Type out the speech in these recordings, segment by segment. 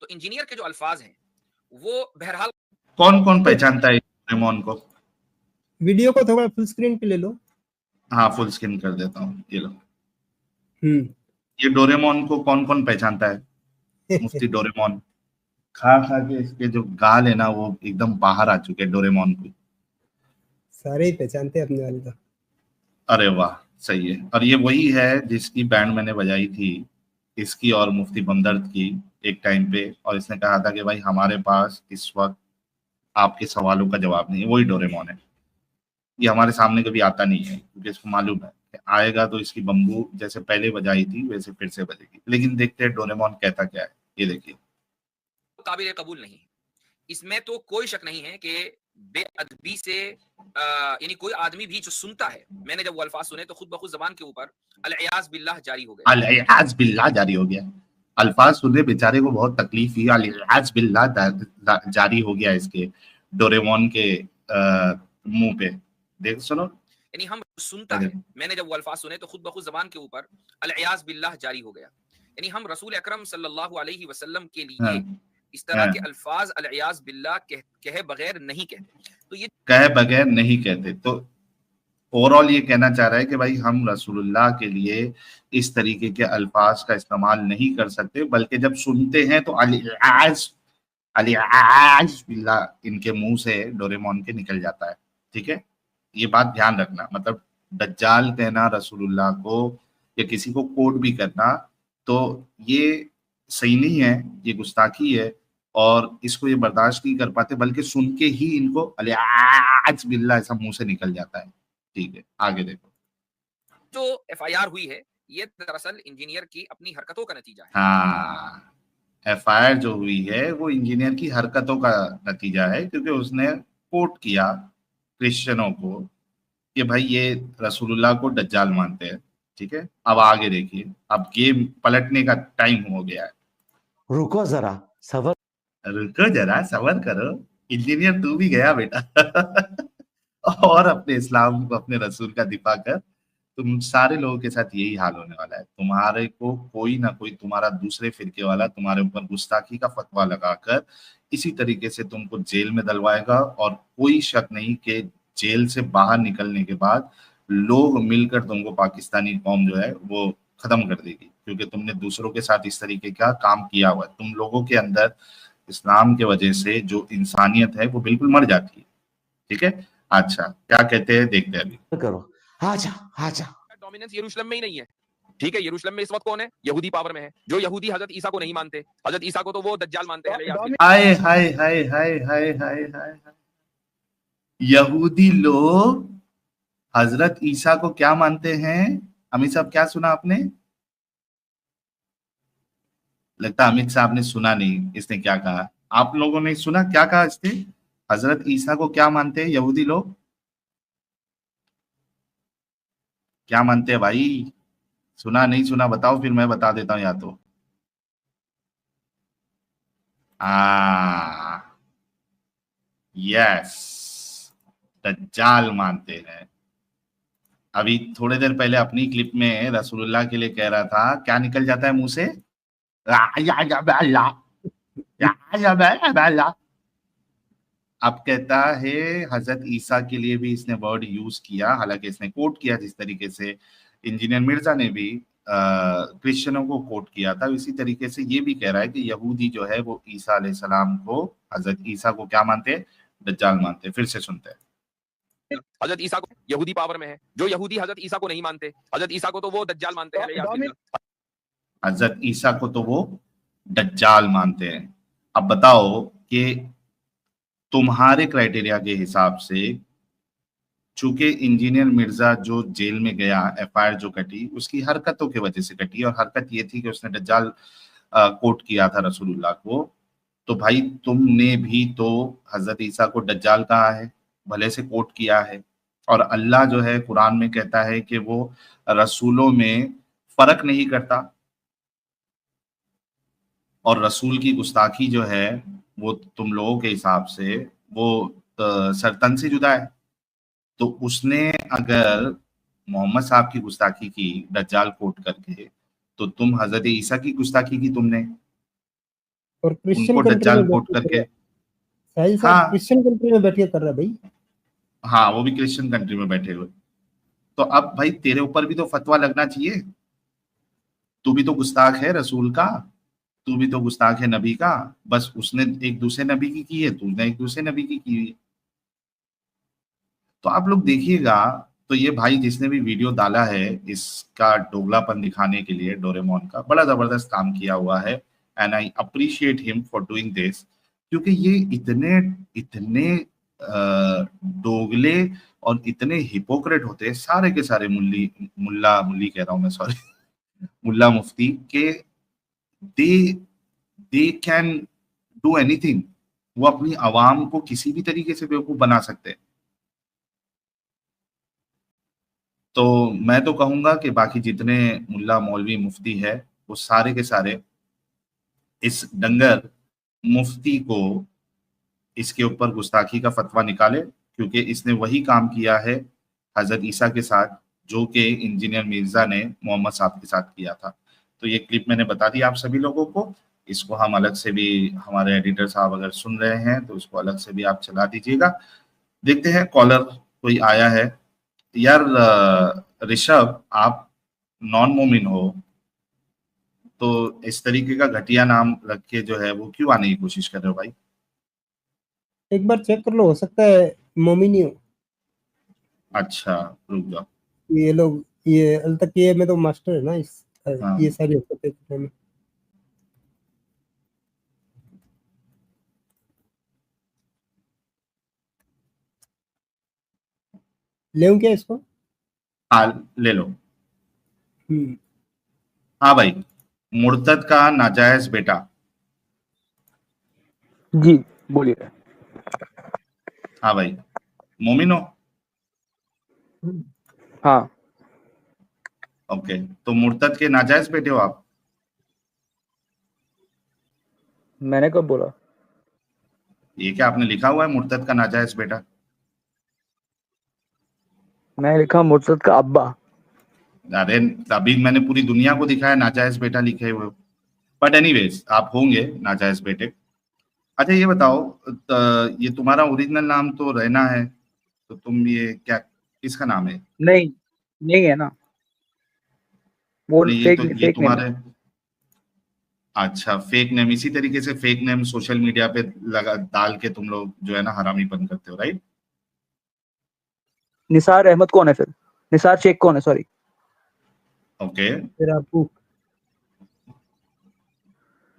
तो इंजीनियर के जो अल्फाज हैं वो बहरहाल कौन कौन पहचानता है डोरेमोन को? वीडियो को थोड़ा फुल स्क्रीन पे ले लो। हाँ फुल स्क्रीन कर देता हूँ, ये लो। हम्म। ये डोरेमोन को कौन कौन पहचानता है? मुफ्ती डोरेमोन। खा खा के इसके जो गाल है ना वो एकदम बाहर आ चुके हैं डोरेमोन को। सारे ही पहचानते हैं अपने वाले तो। अरे वाह, सही है। और ये वही है जिसकी बैंड मैंने बजाई थी, इसकी और मुफ्ती बमदर्द की एक टाइम पे, और इसने कहा था कि भाई हमारे पास इस वक्त आपके सवालों का जवाब नहीं है। वही डोरेमोन है। ये हमारे सामने कभी आता नहीं है क्योंकि इसको मालूम है कि आएगा तो इसकी बम्बू जैसे पहले बजाई थी वैसे फिर से बजेगी। लेकिन देखते हैं डोरेमोन कहता क्या है, ये देखिए। काबिल कबूल नहीं। इसमें तो कोई शक नहीं है कि बेअदबी से यानी कोई आदमी भी जो सुनता है, मैंने जब वो अल्फाज सुने तो खुद ब खुद जबान के ऊपर अल-इयाज़ बिल्लाह जारी हो गया। अल-इयाज़ बिल्लाह जारी हो गया। अल्फाज सुनने बेचारे को बहुत तकलीफ हुई। अल-इयाज़ बिल्लाह जारी हो गया इसके डोरेमोन के मुंह पे। देख सुनो, यानी हम सुनता है, मैंने जब वो अल्फाज सुने तो खुद ब खुद जबान के ऊपर अल-इयाज़ बिल्लाह जारी हो गया। यानी हम रसूल अकरम सल्लल्लाहु अलैहि वसल्लम के लिए इस तरह के अल्फाज अल-इयाज़ बिल्लाह कहे बगैर नहीं कहते। तो ये कहे बगैर नहीं कहते। तो ओवरऑल ये कहना चाह रहा है कि भाई हम रसूलुल्लाह के लिए इस तरीके के अल्फाज का इस्तेमाल नहीं कर सकते, बल्कि जब सुनते हैं तो अल-इयाज़ बिल्लाह इनके मुंह से डोरेमोन के निकल जाता है। ठीक है, ये बात ध्यान रखना। मतलब दज्जाल कहना रसूलुल्लाह को या किसी को कोट भी करना तो ये सही नहीं है, ये गुस्ताखी है, और इसको ये बर्दाश्त नहीं कर पाते, बल्कि सुन के ही इनको अल-इयाज़ बिल्लाह ऐसा मुंह से निकल जाता है। ठीक है, आगे देखो। जो एफआईआर हुई है ये दरअसल इंजीनियर की अपनी हरकतों का नतीजा है। हाँ, एफआईआर जो हुई है वो इंजीनियर की हरकतों का नतीजा है, क्योंकि उसने कोट किया क्रिश्चियनों को कि भाई ये रसूलुल्लाह को दज्जाल मानते हैं। ठीक है, अब आगे देखिए, अब गेम पलटने का टाइम हो गया है। रुको जरा सबर करो, इंजीनियर तू भी गया बेटा और अपने इस्लाम को, अपने रसूल का दिफा कर। तुम सारे लोगों के साथ यही हाल होने वाला है। तुम्हारे को कोई ना कोई, तुम्हारा दूसरे फिरके वाला तुम्हारे ऊपर गुस्ताखी का फतवा लगाकर इसी तरीके से तुमको जेल में डलवाएगा, और कोई शक नहीं कि जेल से बाहर निकलने के बाद लोग मिलकर तुमको, पाकिस्तानी कौम जो है वो खत्म कर देगी, क्योंकि तुमने दूसरों के साथ इस तरीके का काम किया हुआ है। तुम लोगों के अंदर इस्लाम के वजह से जो इंसानियत है वो बिल्कुल मर जाती है। ठीक है, अच्छा क्या कहते हैं देखते हैं अभी। करो, आजा। डोमिनेंस यरूशलेम में ही नहीं है। ठीक है, यरूशलेम में इस वक्त कौन है? यहूदी पावर में है। जो यहूदी हजरत ईसा को नहीं मानते, हजरत ईसा को तो वो दज्जाल मानते हैं। हाय हाय हाय हाय हाय हाय हाय, यहूदी लोग हजरत ईसा को क्या मानते हैं? अमित साहब क्या सुना आपने? लगता अमित साहब ने सुना नहीं, इसने क्या कहा? आप लोगों ने सुना क्या कहा इसने? हजरत ईसा को क्या मानते हैं यहूदी लोग? क्या मानते हैं भाई? सुना नहीं सुना बताओ, फिर मैं बता देता हूं या तो। यस, दज्जाल मानते हैं। अभी थोड़ी देर पहले अपनी क्लिप में रसूलुल्लाह के लिए कह रहा था, क्या निकल जाता है मुंह से? अब कहता है हजरत ईसा के लिए भी इसने वर्ड यूज किया, हालांकि इसने कोट किया जिस तरीके से इंजीनियर मिर्जा ने भी क्रिश्चियनों को कोट किया था, इसी तरीके से ये भी कह रहा है कि यहूदी जो है वो ईसा अलैहिस्सलाम को, हजरत ईसा को क्या मानते हैं? दज्जाल मानते हैं। फिर से सुनते हैं। हजरत ईसा को यहूदी पावर में है। जो यहूदी हजरत ईसा को नहीं मानते, हजरत ईसा को तो वो दज्जाल मानते हैं। हजरत ईसा को तो वो दज्जाल मानते हैं। अब बताओ कि तुम्हारे क्राइटेरिया के हिसाब से, चूंकि इंजीनियर मिर्जा जो जेल में गया, एफआईआर जो कटी उसकी हरकतों की वजह से कटी, और हरकत ये थी कि उसने दज्जाल कोट किया था रसूलुल्लाह को, तो भाई तुमने भी तो हजरत ईसा को दज्जाल कहा है, भले से कोट किया है। और अल्लाह जो है कुरान में कहता है कि वो रसूलों में फर्क नहीं करता, और रसूल की गुस्ताखी जो है वो तुम लोगों के हिसाब से वो सरतन से जुदा है। तो उसने अगर मोहम्मद साहब की गुस्ताखी की दज्जाल कोट करके, तो तुम हजरत ईसा की गुस्ताखी की तुमने। और क्रिश्चियन उनको कंट्री दज्जाल में कोट बैठ के कर रहा करके। है। साहिल साहब हाँ क्रिश्चियन कंट्री में बैठ के कर रहा है भाई। हाँ, वो भी क्रिश्चियन कंट्री में बैठे हुए। तो अब भाई तेरे ऊपर भी तो फतवा लगना चाहिए। तू भी तो गुस्ताख है रसूल का, तू भी तो गुस्ताख है नबी का। बस उसने एक दूसरे नबी की है, तूने एक दूसरे नबी की हुई है। तो आप लोग देखिएगा, तो ये भाई जिसने भी वीडियो डाला है इसका दोगलापन दिखाने के लिए, डोरेमोन का बड़ा जबरदस्त काम किया हुआ है, and I appreciate him for doing this. क्योंकि ये इतने इतने दोगले और इतने हिपोक्रेट होते हैं सारे के सारे मुल्ली कह रहा हूं मैं, सॉरी, मुल्ला मुफ्ती के। दे दे कैन डू एनीथिंग। वो अपनी आवाम को किसी भी तरीके से बेवकूफ बना सकते हैं। तो मैं तो कहूंगा कि बाकी जितने मुल्ला मौलवी मुफ्ती है वो सारे के सारे इस डंगर मुफ्ती को इसके ऊपर गुस्ताखी का फतवा निकाले, क्योंकि इसने वही काम किया है हजरत ईसा के साथ जो कि इंजीनियर मिर्जा ने मोहम्मद साहब के साथ किया था। तो ये क्लिप मैंने बता दी आप सभी लोगों को। इसको हम अलग से भी, हमारे एडिटर साहब अगर सुन रहे हैं तो इसको अलग से भी आप चला दीजिएगा। देखते हैं कॉलर कोई आया है। यार ऋषभ, आप नॉन मोमिन हो तो इस तरीके का घटिया नाम रख के जो है वो क्यों आने की कोशिश कर रहे हो भाई? एक बार चेक कर लो, हो सकता है मोमिनी हो। अच्छा रुक जाओ। ये लोग, ये अलतकिये में तो मास्टर है ना इस हाँ। ये सारी हरकतें में। ले क्या इसको? हाँ ले लो। हम्म, हाँ भाई, मुर्तद का नाजायज बेटा। जी बोलिए। हाँ भाई, मोमिन हो? हाँ ओके, तो मुर्तद के नाजायज बेटे हो आप? मैंने कब बोला? ये क्या आपने लिखा हुआ है मुर्तद का नाजायज बेटा? मैं लिखा मुर्तद का अब्बा। अरे अभी मैंने पूरी दुनिया को दिखाया नाजायज बेटा लिखे हुए। बट एनीवेज आप होंगे नाजायज बेटे। अच्छा ये बताओ, ये तुम्हारा ओरिजिनल नाम तो रहना है, तो तुम ये क्या, किसका नाम है? नहीं नहीं है ना, वो नहीं ये फेक तो ये फेक नेम है। तुम्हारे, अच्छा फेक नेम। इसी तरीके से फेक नेम सोशल मीडिया पे लगा डाल के तुम लोग जो है ना हरामीपन करते हो, राइट? निसार अहमद कौन है फिर? निसार शेख कौन है? सॉरी। ओके, तेरा अबू।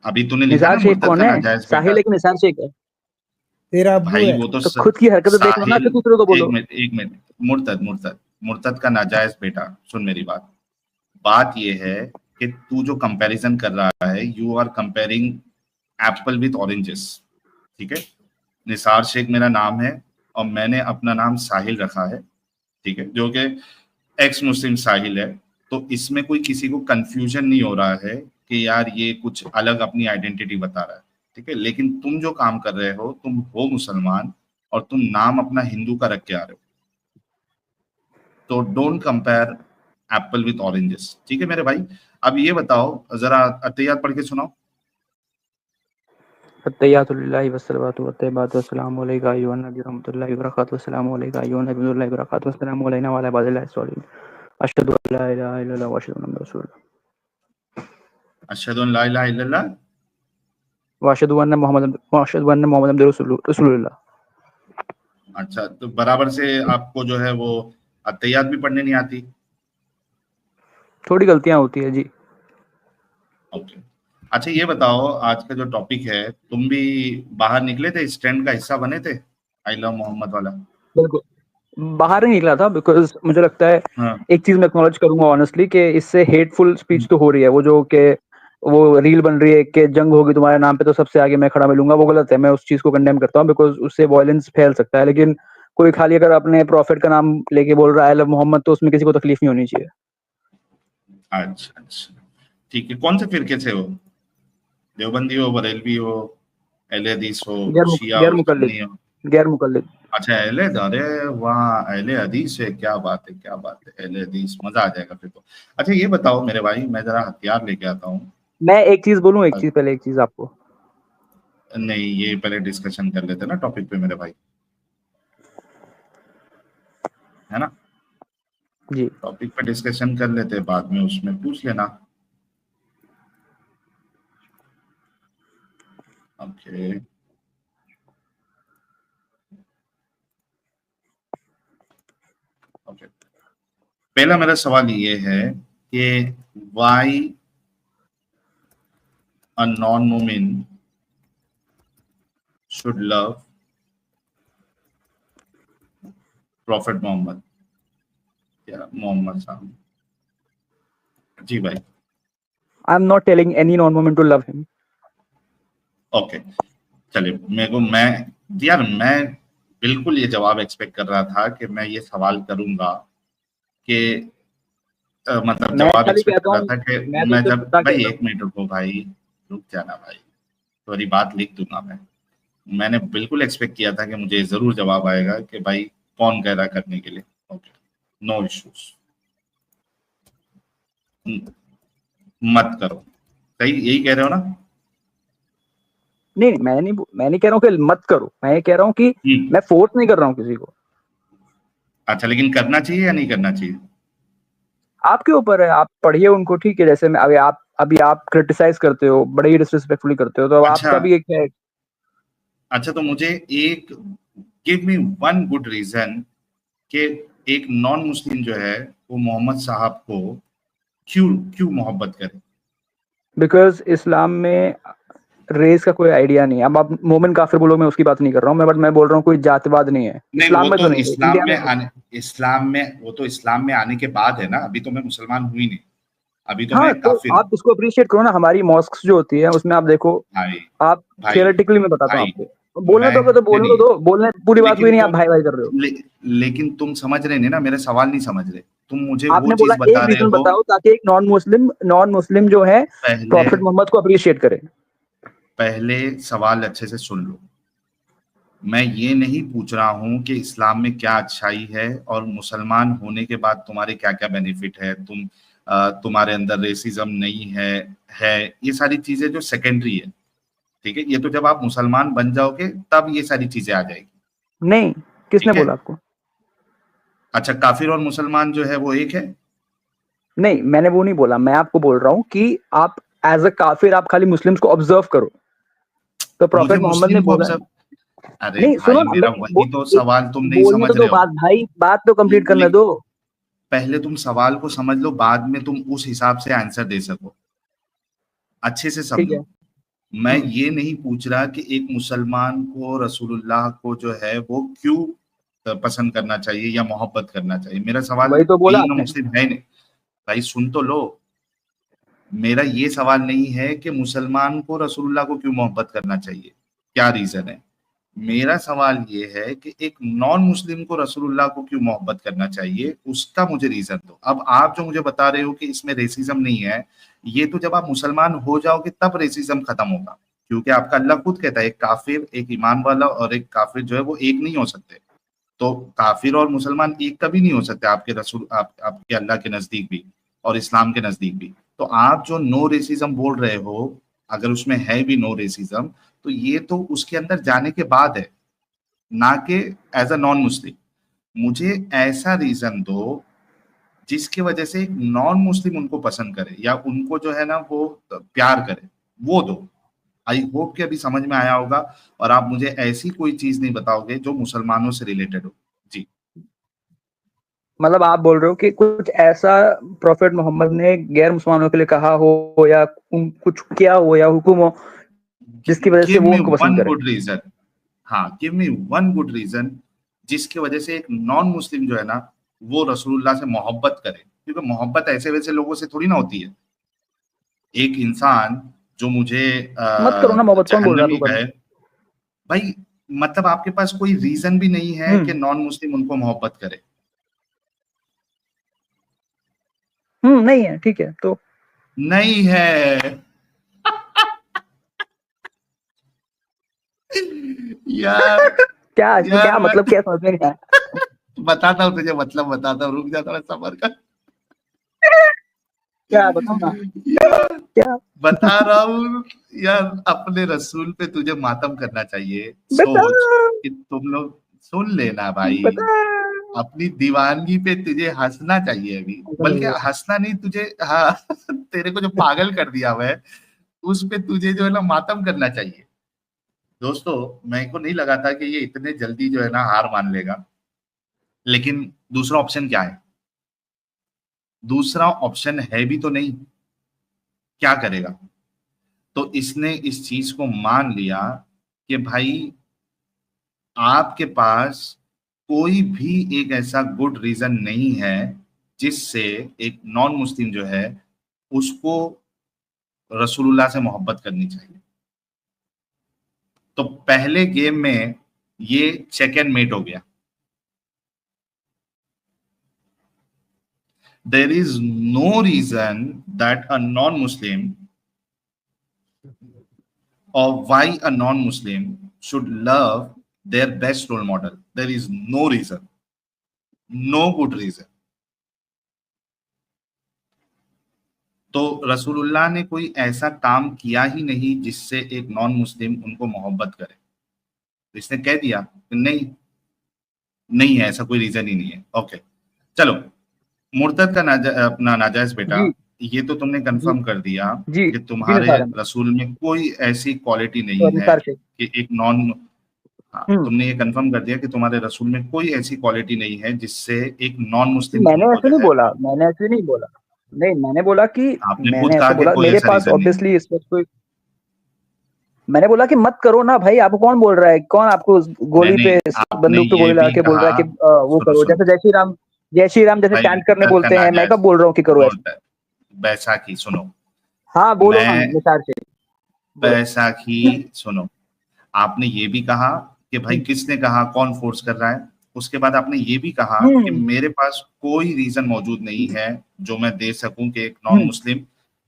अभी तूने लिखा निसार ना शेख मुर्तद कौन का है? नाजायज बेटा। साहिल है कि निसार शेख है? तेरा अबू भाई है। वो तो तो खुद की हरकतें देख लो ना, फिर दूसरों को बोलो। एक मिनट, मुर्तद मुर्तद मुर्तद का नाजायज बेटा, सुन मेरी बात। बात ये है कि तू जो कंपैरिजन कर रहा है, you are comparing apple with oranges, ठीक है? निसार शेख मेरा नाम है और मैंने अपना नाम साहिल रखा है, ठीक है, जो कि एक्स मुस्लिम साहिल है। तो इसमें कोई किसी को कंफ्यूजन नहीं हो रहा है कि यार ये कुछ अलग अपनी आइडेंटिटी बता रहा है, ठीक है? लेकिन तुम जो काम कर रहे हो, तुम हो मुसलमान और तुम नाम अपना हिंदू का रख के आ रहे हो। तो don't compare Apple with oranges, ठीक है मेरे भाई? अब ये बताओ जरा अत्तहियात पढ़ के सुनाओ। अत्तहियातुलिल्लाहि वस्सलातु वत्तय्यिबातु वस्सलामु अलैका अय्युहन नबी रहमतुल्लाहि व बरकातुहू वस्सलामु अलैका अय्युहन नबी व बरकातुहू वस्सलामु अलैना व अला इबादिल्लाहि स्सॉलिहीन अशहदु अल्ला इलाहा इल्लल्लाह व अशहदु अन्ना रसूलुल्लाह अशहदु अन ला इलाहा इल्लल्लाह व अशहदु अन्ना मुहम्मदन रसूलुल्लाह। अच्छा, तो बराबर से आपको जो है वो अत्तहियात भी पढ़ने नहीं आती? थोड़ी गलतियां होती है जी। ओके। अच्छा ये बताओ, आज का जो टॉपिक है, तुम भी बाहर निकले थे, इस ट्रेंड का हिस्सा बने थे, आई लव मोहम्मद वाला? बिल्कुल बाहर ही निकला था, बिकॉज मुझे लगता है हाँ एक चीज मैं एक्नॉलेज करूंगा ऑनेस्टली कि इससे हेटफुल स्पीच तो हो रही है। वो जो कि वो रील बन रही है कि जंग होगी तुम्हारे नाम पे तो सबसे आगे मैं खड़ा मिलूंगा, वो गलत है। मैं उस चीज को कंडेम करता हूँ, बिकॉज उससे वायलेंस फैल सकता है। लेकिन कोई खाली अगर अपने प्रॉफिट का नाम लेके बोल रहा है आई लव मोहम्मद, तो उसमें किसी को तकलीफ नहीं होनी चाहिए। अच्छा अच्छा, ठीक है। कौन से फिरके से हो? देवबंदी हो, बरेलवी हो, अहले हदीस हो, शिया गैर हो, मुकल्लिद। सुन्नी हो? गैर मुकल्लिद। अच्छा अहले, अरे वाह, अहले हदीस है, क्या बात है, क्या बात है, अहले हदीस, मजा आ जाएगा फिर तो। अच्छा ये बताओ मेरे भाई, मैं जरा हथियार लेके आता हूँ। मैं एक चीज बोलूं, एक चीज पहले, एक चीज आपको नहीं, ये पहले डिस्कशन कर लेते ना टॉपिक पे मेरे भाई, है ना? जी टॉपिक पे डिस्कशन कर लेते, बाद में उसमें पूछ लेना। Okay, okay. पहला मेरा सवाल ये है कि व्हाई अ नॉन मोमिन शुड लव प्रॉफिट मोहम्मद, या मोहम्मद साहब? जी भाई। I am not telling any non moment to love him. Okay, चलिए, मैं बिल्कुल ये जवाब एक्सपेक्ट कर रहा था कि मैं ये सवाल करूंगा कि मतलब मैं जवाब खाली एक्सपेक्ट कहता कर हूँ, रहा था कि मैं तो मैं सिर्फ जब इतना भाई कहता हूँ। 1 मिनट रुको भाई, रुक जाना भाई, तुम्हारी बात लिख दूंगा मैं। मैंने बिल्कुल एक्सपेक्ट किया था कि मुझे जरूर जवाब आएगा कि भाई कौन कह रहा करने के लिए। ओके, नो इश्यूज, मत करो। सही, यही कह रहे हो ना? नहीं नहीं, मैं नहीं कह रहा हूँ कि मत करो, मैं ये कह रहा हूँ कि मैं फोर्स नहीं कर रहा हूँ किसी को। अच्छा, लेकिन करना चाहिए या नहीं करना चाहिए? आपके ऊपर है, आप पढ़िए उनको, ठीक है। जैसे मैं अभी आप क्रिटिसाइज करते हो, बड़े ही डिसरिस्पेक्टफुली करते हो, तो अब अच्छा, आपका भी एक है। अच्छा, तो मुझे एक give me one good reason कि एक नॉन मुस्लिम जो है वो मोहम्मद साहब को क्यों क्यों मोहब्बत करे। बिकॉज इस्लाम में रेस का कोई आइडिया नहीं है। अब आप मोमिन काफिर बोलो, मैं उसकी बात नहीं कर रहा हूँ मैं, बट मैं बोल रहा हूँ कोई जातिवाद नहीं है नहीं, इस्लाम वो में, तो तो नहीं है, इस्लाम इंडिया में में है। आने वो तो इस्लाम में आने के बाद है ना, अभी तो मैं मुसलमान हुई नहीं, अभी तो हाँ, मैं तो काफिर हूँ। आप इसको अप्रिशिएट करो ना। हमारी मॉस्क्स जो होती है उसमें आप देखो, भाई, आप भाई, थियोरेटिकली मैं बताता हूँ भाई, आपको, बोलने मैं दोगे तो नहीं बोलने तो नहीं, दो, बोलने पूरी बात हुई लेकिन नहीं, आप तुम भाई भाई कर रहे हो। लेकिन तुम समझ रहे नहीं ना, मेरे सवाल नहीं समझ रहे। तुम मुझे वो आपने बोला चीज बता एक रहे रीजन हो। बताओ ताकि एक नॉन मुस्लिम जो है पहले प्रॉफिट मोहम्मद को अप्रिशिएट करे। पहले सवाल अच्छे से सुन लो। मैं ये नहीं पूछ रहा हूं कि इस्लाम में क्या अच्छाई है और मुसलमान होने के बाद तुम्हारे क्या क्या बेनिफिट है, तुम्हारे अंदर रेसिज्म नहीं है ये सारी चीजें जो सेकेंडरी है, ठीक है? ये तो जब आप मुसलमान बन जाओगे तब ये सारी चीजें आ जाएगी। नहीं, किसने ठीक है? बोला आपको? अच्छा, काफिर और मुसलमान जो है वो एक है? नहीं, मैंने वो नहीं बोला। मैं आपको बोल रहा हूँ कि आप एज अ काफिर आप खाली मुस्लिम्स को ऑब्जर्व करो, तो मुझे प्रॉफिट मोहम्मद ने मुस्लिम को बोला है। ऑब्जर्व, अरे नहीं सुनो भाई, ना, मेरा वही तो एक सवाल तुम नहीं बोलने समझ तो दो रहे हो। बात भाई, बात तो कंप्लीट करने दो। पहले तुम सवाल को समझ लो, बाद में तुम उस हिसाब से आंसर दे सको। अच्छे से ठीक है। समझो, मैं ये नहीं पूछ रहा कि एक मुसलमान को रसूलुल्लाह को जो है वो क्यों पसंद करना चाहिए या मोहब्बत करना चाहिए। मेरा सवाल वही तो बोला बीइंग अ आपने। मुस्लिम है नहीं। भाई सुन तो लो, मेरा ये सवाल नहीं है कि मुसलमान को रसूलुल्लाह को क्यों मोहब्बत करना चाहिए, क्या रीजन है। मेरा सवाल ये है कि एक नॉन मुस्लिम को रसूलुल्लाह को क्यों मोहब्बत करना चाहिए, उसका मुझे रीजन दो। अब आप जो मुझे बता रहे हो कि इसमें रेसिज्म नहीं है, ये तो जब आप मुसलमान हो जाओगे तब रेसिज्म खत्म होगा, क्योंकि आपका अल्लाह खुद कहता है एक काफिर, एक ईमान वाला और एक काफिर जो है वो एक नहीं हो सकते। तो काफिर और मुसलमान एक कभी नहीं हो सकते आपके रसूल, आपके अल्लाह के नजदीक भी और इस्लाम के नजदीक भी। तो आप जो नो रेसिज्म बोल रहे हो, अगर उसमें है भी नो रेसिज्म, तो ये तो उसके अंदर जाने के बाद है, ना कि एज अ नॉन मुस्लिम। मुझे ऐसा रीजन दो जिसकी वजह से एक नॉन मुस्लिम उनको पसंद करे या उनको जो है ना वो प्यार करे, वो दो। आई होप कि अभी समझ में आया होगा और आप मुझे ऐसी कोई चीज नहीं बताओगे जो मुसलमानों से रिलेटेड हो। जी। मतलब आप बोल रहे हो कि कुछ ऐसा प्रॉफिट मोहम्मद ने गैर मुसलमानों के लिए कहा हो या कुछ किया हो या हुक्म हो जिसकी वजह से गिव वो मी उनको पसंद वन करे। Good reason. हाँ, give me one good reason जिसकी वजह से एक नॉन मुस्लिम जो है ना वो रसूलुल्लाह से मोहब्बत करे, क्योंकि मोहब्बत ऐसे वैसे लोगों से थोड़ी ना होती है। एक इंसान जो मुझे मत करो ना मोहब्बत, कौन बोल रहा है जहन्नमी तू कर। कहे, भाई मतलब आपके पास कोई रीजन भी नहीं है कि नॉन मुस्लिम उनको मोहब्बत करे। नहीं है, ठीक है तो। नहीं है यार, क्या इसमें यार क्या मैं मतलब, क्या समझ में नहीं आया। बताता हूँ तुझे, मतलब बताता हूँ, रुक जा थोड़ा सब्र कर। क्या बताओ ना। यार क्या बता रहा हूँ यार, अपने रसूल पे तुझे मातम करना चाहिए। बता सोच कि तुम लोग सुन लेना भाई, बता अपनी दीवानगी पे तुझे हंसना चाहिए अभी, बल्कि हंसना नहीं तुझे, हाँ तेरे को जो पागल कर दिया हुआ है उस पे तुझे जो है ना मातम करना चाहिए। दोस्तों, मेरे को नहीं लगा था कि ये इतने जल्दी जो है ना हार मान लेगा, लेकिन दूसरा ऑप्शन क्या है? दूसरा ऑप्शन है भी तो नहीं, क्या करेगा? तो इसने इस चीज को मान लिया कि भाई आपके पास कोई भी एक ऐसा गुड रीजन नहीं है जिससे एक नॉन मुस्लिम जो है उसको रसूलुल्लाह से मोहब्बत करनी चाहिए। तो पहले गेम में ये चेक एंड मेट हो गया। There is no reason that a non Muslim or why a non-Muslim should love their best role model. There is no reason, no good reason. तो रसूलुल्लाह ने कोई ऐसा काम किया ही नहीं जिससे एक नॉन मुस्लिम उनको मोहब्बत करे। तो इसने कह दिया कि नहीं, नहीं है, ऐसा कोई रीजन ही नहीं है। ओके, चलो, मुर्तद का अपना नाजायज बेटा, जी ये तो तुमने कंफर्म कर दिया जी कि जी तुम्हारे निसार रसूल में कोई ऐसी क्वालिटी नहीं है निसार शेख कि एक नॉन, हाँ, तुमने ये कंफर्म कर दिया कि तुम्हारे रसूल में कोई ऐसी क्वालिटी नहीं है जिससे एक नॉन मुस्लिम मैंने तुमको ऐसे जो नहीं है, बोला, मैंने ऐसे नहीं बोला, नहीं मैंने बोला कि आपने खुद मैंने कहा ऐसे कि बोला कोई मेरे ऐसा पास रीजन नहीं है। ऑब्वियसली इस वक्त कोई, मैंने बोला कि मत करो ना भाई, आपको कौन बोल रहा है, कौन आपको गोली पे आपने बंदूक पे ये गोली लगा भी के बोल रहा है कि कहा, वो सुनो करो, सुनो जैसे जय श्री राम जैसे भाई, चैंट करने मुर्तद का बोलते हैं, मैं नाजायज, कब बोल रहा हूँ कि करो ऐसे। बैसाखी सुनो, हाँ बोलो ना मैं निसार शेख, बैसाखी सुनो, आपने ये भी कहा कि भाई किसने कहा, कौन फोर्स कर रहा है। उसके बाद आपने ये भी कहा कि मेरे पास कोई रीजन मौजूद नहीं है जो मैं दे सकूं कि एक नॉन मुस्लिम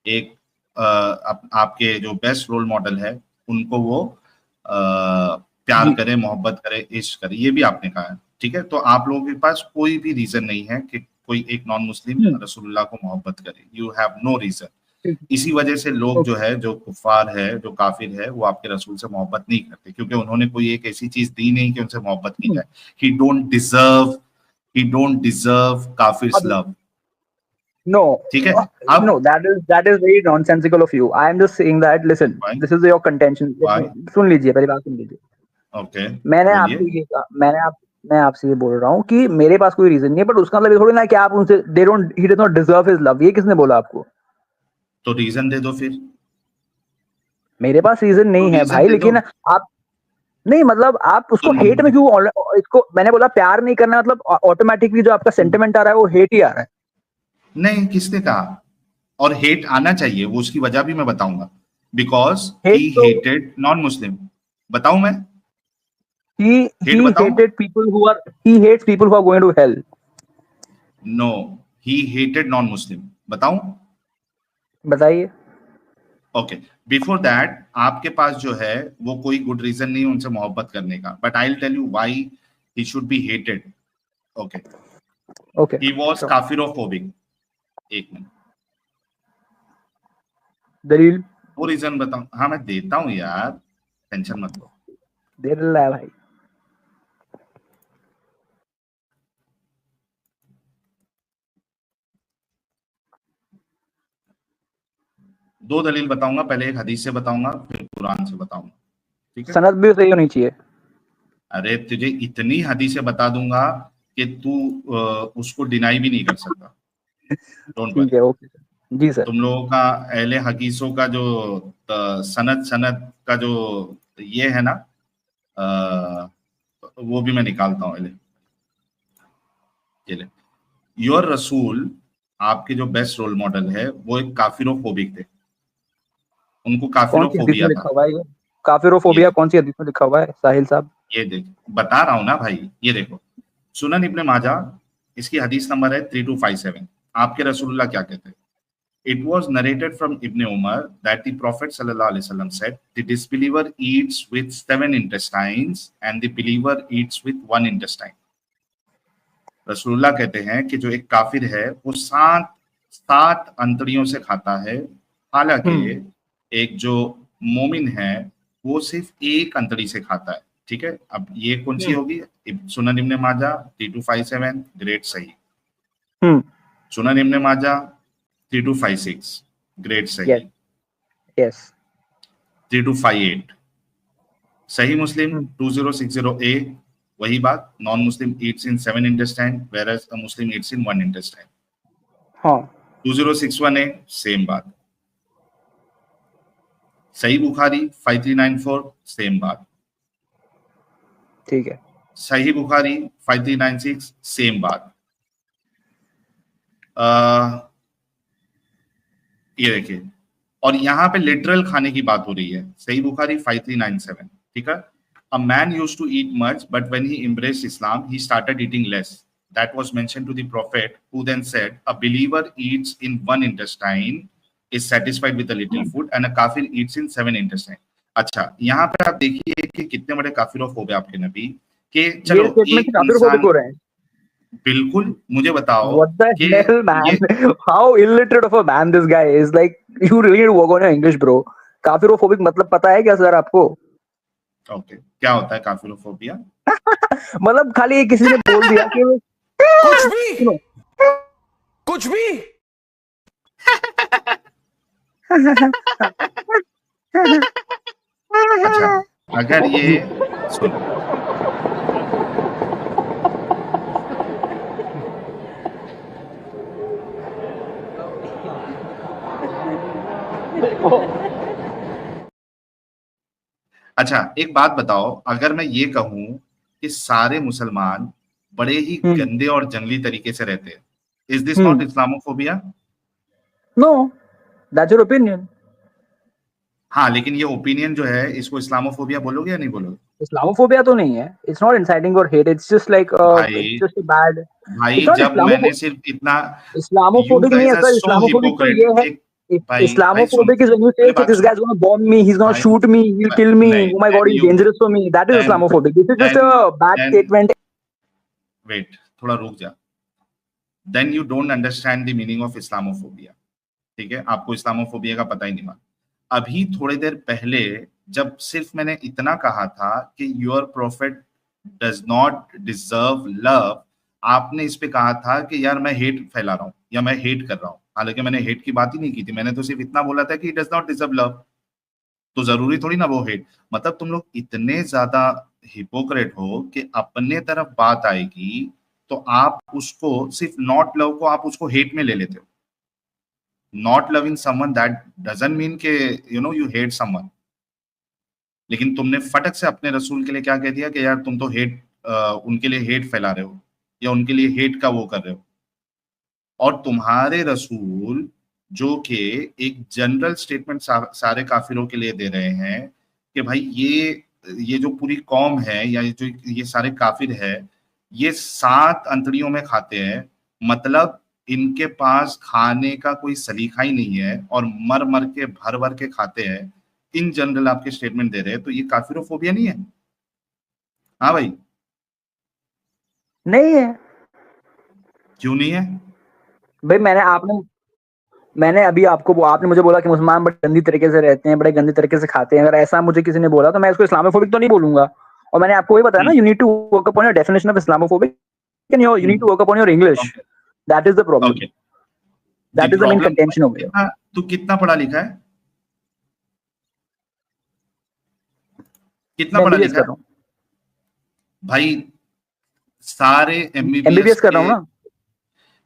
एक आपके जो बेस्ट रोल मॉडल है उनको वो प्यार करे, मोहब्बत करे, इश्क करे, ये भी आपने कहा है। ठीक है, तो आप लोगों के पास कोई भी रीजन नहीं है कि कोई एक नॉन मुस्लिम रसूलुल्लाह को मोहब्बत करे। You have no reason. इसी वजह से लोग जो है, जो कुफार है, जो काफिर है, वो आपके रसूल से मोहब्बत नहीं करते, क्योंकि उन्होंने कोई एक ऐसी चीज दी नहीं कि उनसे मोहब्बत की जाए। He don't deserve kafirs love. No, ठीक है, अब no, that is very nonsensical of you. I am just saying that, listen, Why? this is your contention. Why? सुन लीजिए, पहली बात सुन लीजिए। ओके, मैंने बोलिए। आपसे ये कहा, मैं आपसे ये बोल रहा हूँ कि मेरे पास कोई रीजन नहीं है, बट उसका मतलब ये थोड़ी ना कि आप उनसे he does not deserve his love। ये किसने बोला आपको? तो रीजन दे दो फिर। मेरे पास रीजन नहीं है reason भाई, दे लेकिन दो। आप नहीं, मतलब आप उसको हेट में क्यों, इसको मैंने बोला प्यार नहीं करना, मतलब ऑटोमेटिकली जो आपका सेंटिमेंट आ रहा है वो हेट ही आ रहा है। नहीं, किसने कहा? और हेट आना चाहिए, वो उसकी वजह भी मैं बताऊंगा। बिकॉज Hate ही तो हेटेड नॉन मुस्लिम। बताऊं मैं? he हेट बताऊं? hated people who are, he hates people who are going to hell। No, he hated non Muslim. बताऊं? बताइए। ओके, बिफोर दैट आपके पास जो है वो कोई गुड रीजन नहीं उनसे मोहब्बत करने का, but I will tell you why he should be hated. Okay, okay, he was kafirophobic. एक मिनट, दलील वो रीजन बताऊं? हाँ, मैं देता हूं यार, टेंशन मत लो। दे रहा है भाई। दो दलील बताऊंगा, पहले एक हदीस से बताऊंगा, फिर कुरान से बताऊंगा। ठीक है, सनद भी सही होनी चाहिए। अरे तुझे इतनी हदीसें बता दूंगा कि तू उसको डिनाई भी नहीं कर सकता। डोंट ठीक वरी। है, ओके जी सर। तुम लोगों का अहले हदीसों का जो सनद का जो ये है ना, वो भी मैं निकालता हूँ। योर रसूल, आपके जो बेस्ट रोल मॉडल है, वो एक काफिरोफोबिक थे। उनको कौन सी हदीस में काफिरोफोबिया लिखा था। हुआ है ये? काफिरोफोबिया कौन सी हदीस में लिखा हुआ है साहिल साहब? ये देख, बता रहा हूं ना भाई, ये देखो, सुनन इब्ने माजा, इसकी हदीस नंबर है 3257। आपके रसूलुल्लाह क्या कहते हैं? It was narrated from Ibn Umar that the Prophet sallallahu alaihi wasallam said, "The disbeliever eats with 7 intestines and the believer eats with 1 intestine." रसूलुल्लाह कहते हैं कि जो एक काफिर है वो 7 अंतड़ियों से खाता है हालांकि एक जो मोमिन है वो सिर्फ एक अंतड़ी से खाता है, ठीक है। अब ये कौन सी होगी? सुनन इब्ने माजा 3257 ग्रेट सही, सुनन इब्ने माजा 3256 ग्रेट सही, यस 3258 सही मुस्लिम 2060A वही बात, non Muslim Yeats in 7 intestine whereas a Muslim eats in 1 intestine। हाँ 2061A सेम बात, सही बुखारी 5394 सेम बात, ठीक है, सही बुखारी 5396 सेम बात। ये देखिए, और यहाँ पे लिटरल खाने की बात हो रही है, सही बुखारी 5397, ठीक है। A man used to eat much, but when he embraced Islam, he started eating less. That was mentioned to the Prophet, who then said, "A believer eats in 1 intestine, is satisfied with a little food, and a kafir eats in 7 intestine." अच्छा, यहाँ पे आप देखिए कि कितने बड़े काफिरों हो गए आपके नबी कि चलो एक इंसान, हो रहे हैं। बिल्कुल, मुझे बताओ What the hell, man? How illiterate of a man this guy is. Like, you really need to work on your English, bro. काफिरोफोबिक मतलब पता है क्या सर आपको? ओके, क्या होता है काफिरोफोबिया? मतलब खाली किसी ने बोल दिया कि कुछ भी अच्छा, अगर ये सुनो, अच्छा एक बात बताओ, अगर मैं ये कहूं कि सारे मुसलमान बड़े ही गंदे और जंगली तरीके से रहते हैं, is this not Islamophobia? No, that's your opinion. हाँ, लेकिन ये ओपिनियन जो है इसको इस्लामोफोबिया बोलोगे या नहीं बोलोगे? इस्लामोफोबिया तो नहीं है, इट्स नॉट इंसाइटिंग और hate, it's just like it's just bad. भाई जब मैंने सिर्फ इतना, इस्लामोफोबिक नहीं है सर, इस्लामोफोबिक तो ये है, Islamophobic is when you say that this guy is going to bomb me, he's going to shoot me, he'll kill me, oh my god, he's dangerous for me. That is Islamophobic. This is just a bad statement. Wait, थोड़ा रुक जा। Then you don't understand the meaning of Islamophobia, ठीक है? आपको Islamophobia का पता ही नहीं मालूम। अभी थोड़ी देर पहले जब सिर्फ मैंने इतना कहा था कि your profit does not deserve love, आपने इस पे कहा था कि यार मैं हेट फैला रहा हूँ या मैं हेट कर रहा हूँ। हालांकि मैंने हेट की बात ही नहीं की थी, मैंने तो सिर्फ इतना बोला था कि डज नॉट डिजर्व लव, तो जरूरी थोड़ी ना वो हेट। मतलब तुम लोग इतने ज्यादा हिपोक्रेट हो कि अपने तरफ बात आएगी तो आप उसको सिर्फ नॉट लव को आप उसको हेट में ले लेते हो। Not loving someone that doesn't mean के you know you hate someone. लेकिन तुमने फटक से अपने रसूल के लिए क्या कह दिया कि यार तुम तो हेट उनके लिए हेट फैला रहे हो या उनके लिए हेट का वो कर रहे हो। और तुम्हारे रसूल जो कि एक जनरल स्टेटमेंट सारे काफिरों के लिए दे रहे हैं कि भाई ये जो पूरी कौम है या जो ये सारे काफिर है ये 7 अंतड़ियों में खाते हैं, मतलब इनके पास खाने का कोई सलीका ही नहीं है और मर मर के भर भर के खाते हैं। इन जनरल आपके स्टेटमेंट दे रहे हैं, तो ये काफिरोफोबिया नहीं है? हाँ भाई, नहीं है। क्यों नहीं है भाई? मैंने अभी आपने मुझे बोला कि मुसलमान बड़े गंदी तरीके से रहते हैं, बड़े गंदी तरीके से खाते हैं। अगर ऐसा मुझे किसी ने बोला तो मैं इसको इस्लामोफोबिक तो नहीं बोलूंगा। और मैंने आपको वही बताया ना, you need to work upon your definition of Islamophobic and you need to work upon your English. That is the problem, that is the main contention over here. तू कितना पढ़ा लिखा है? कितना पढ़ा लिखा है भाई? सारे एमबीबीएस कर रहा हूँ ना।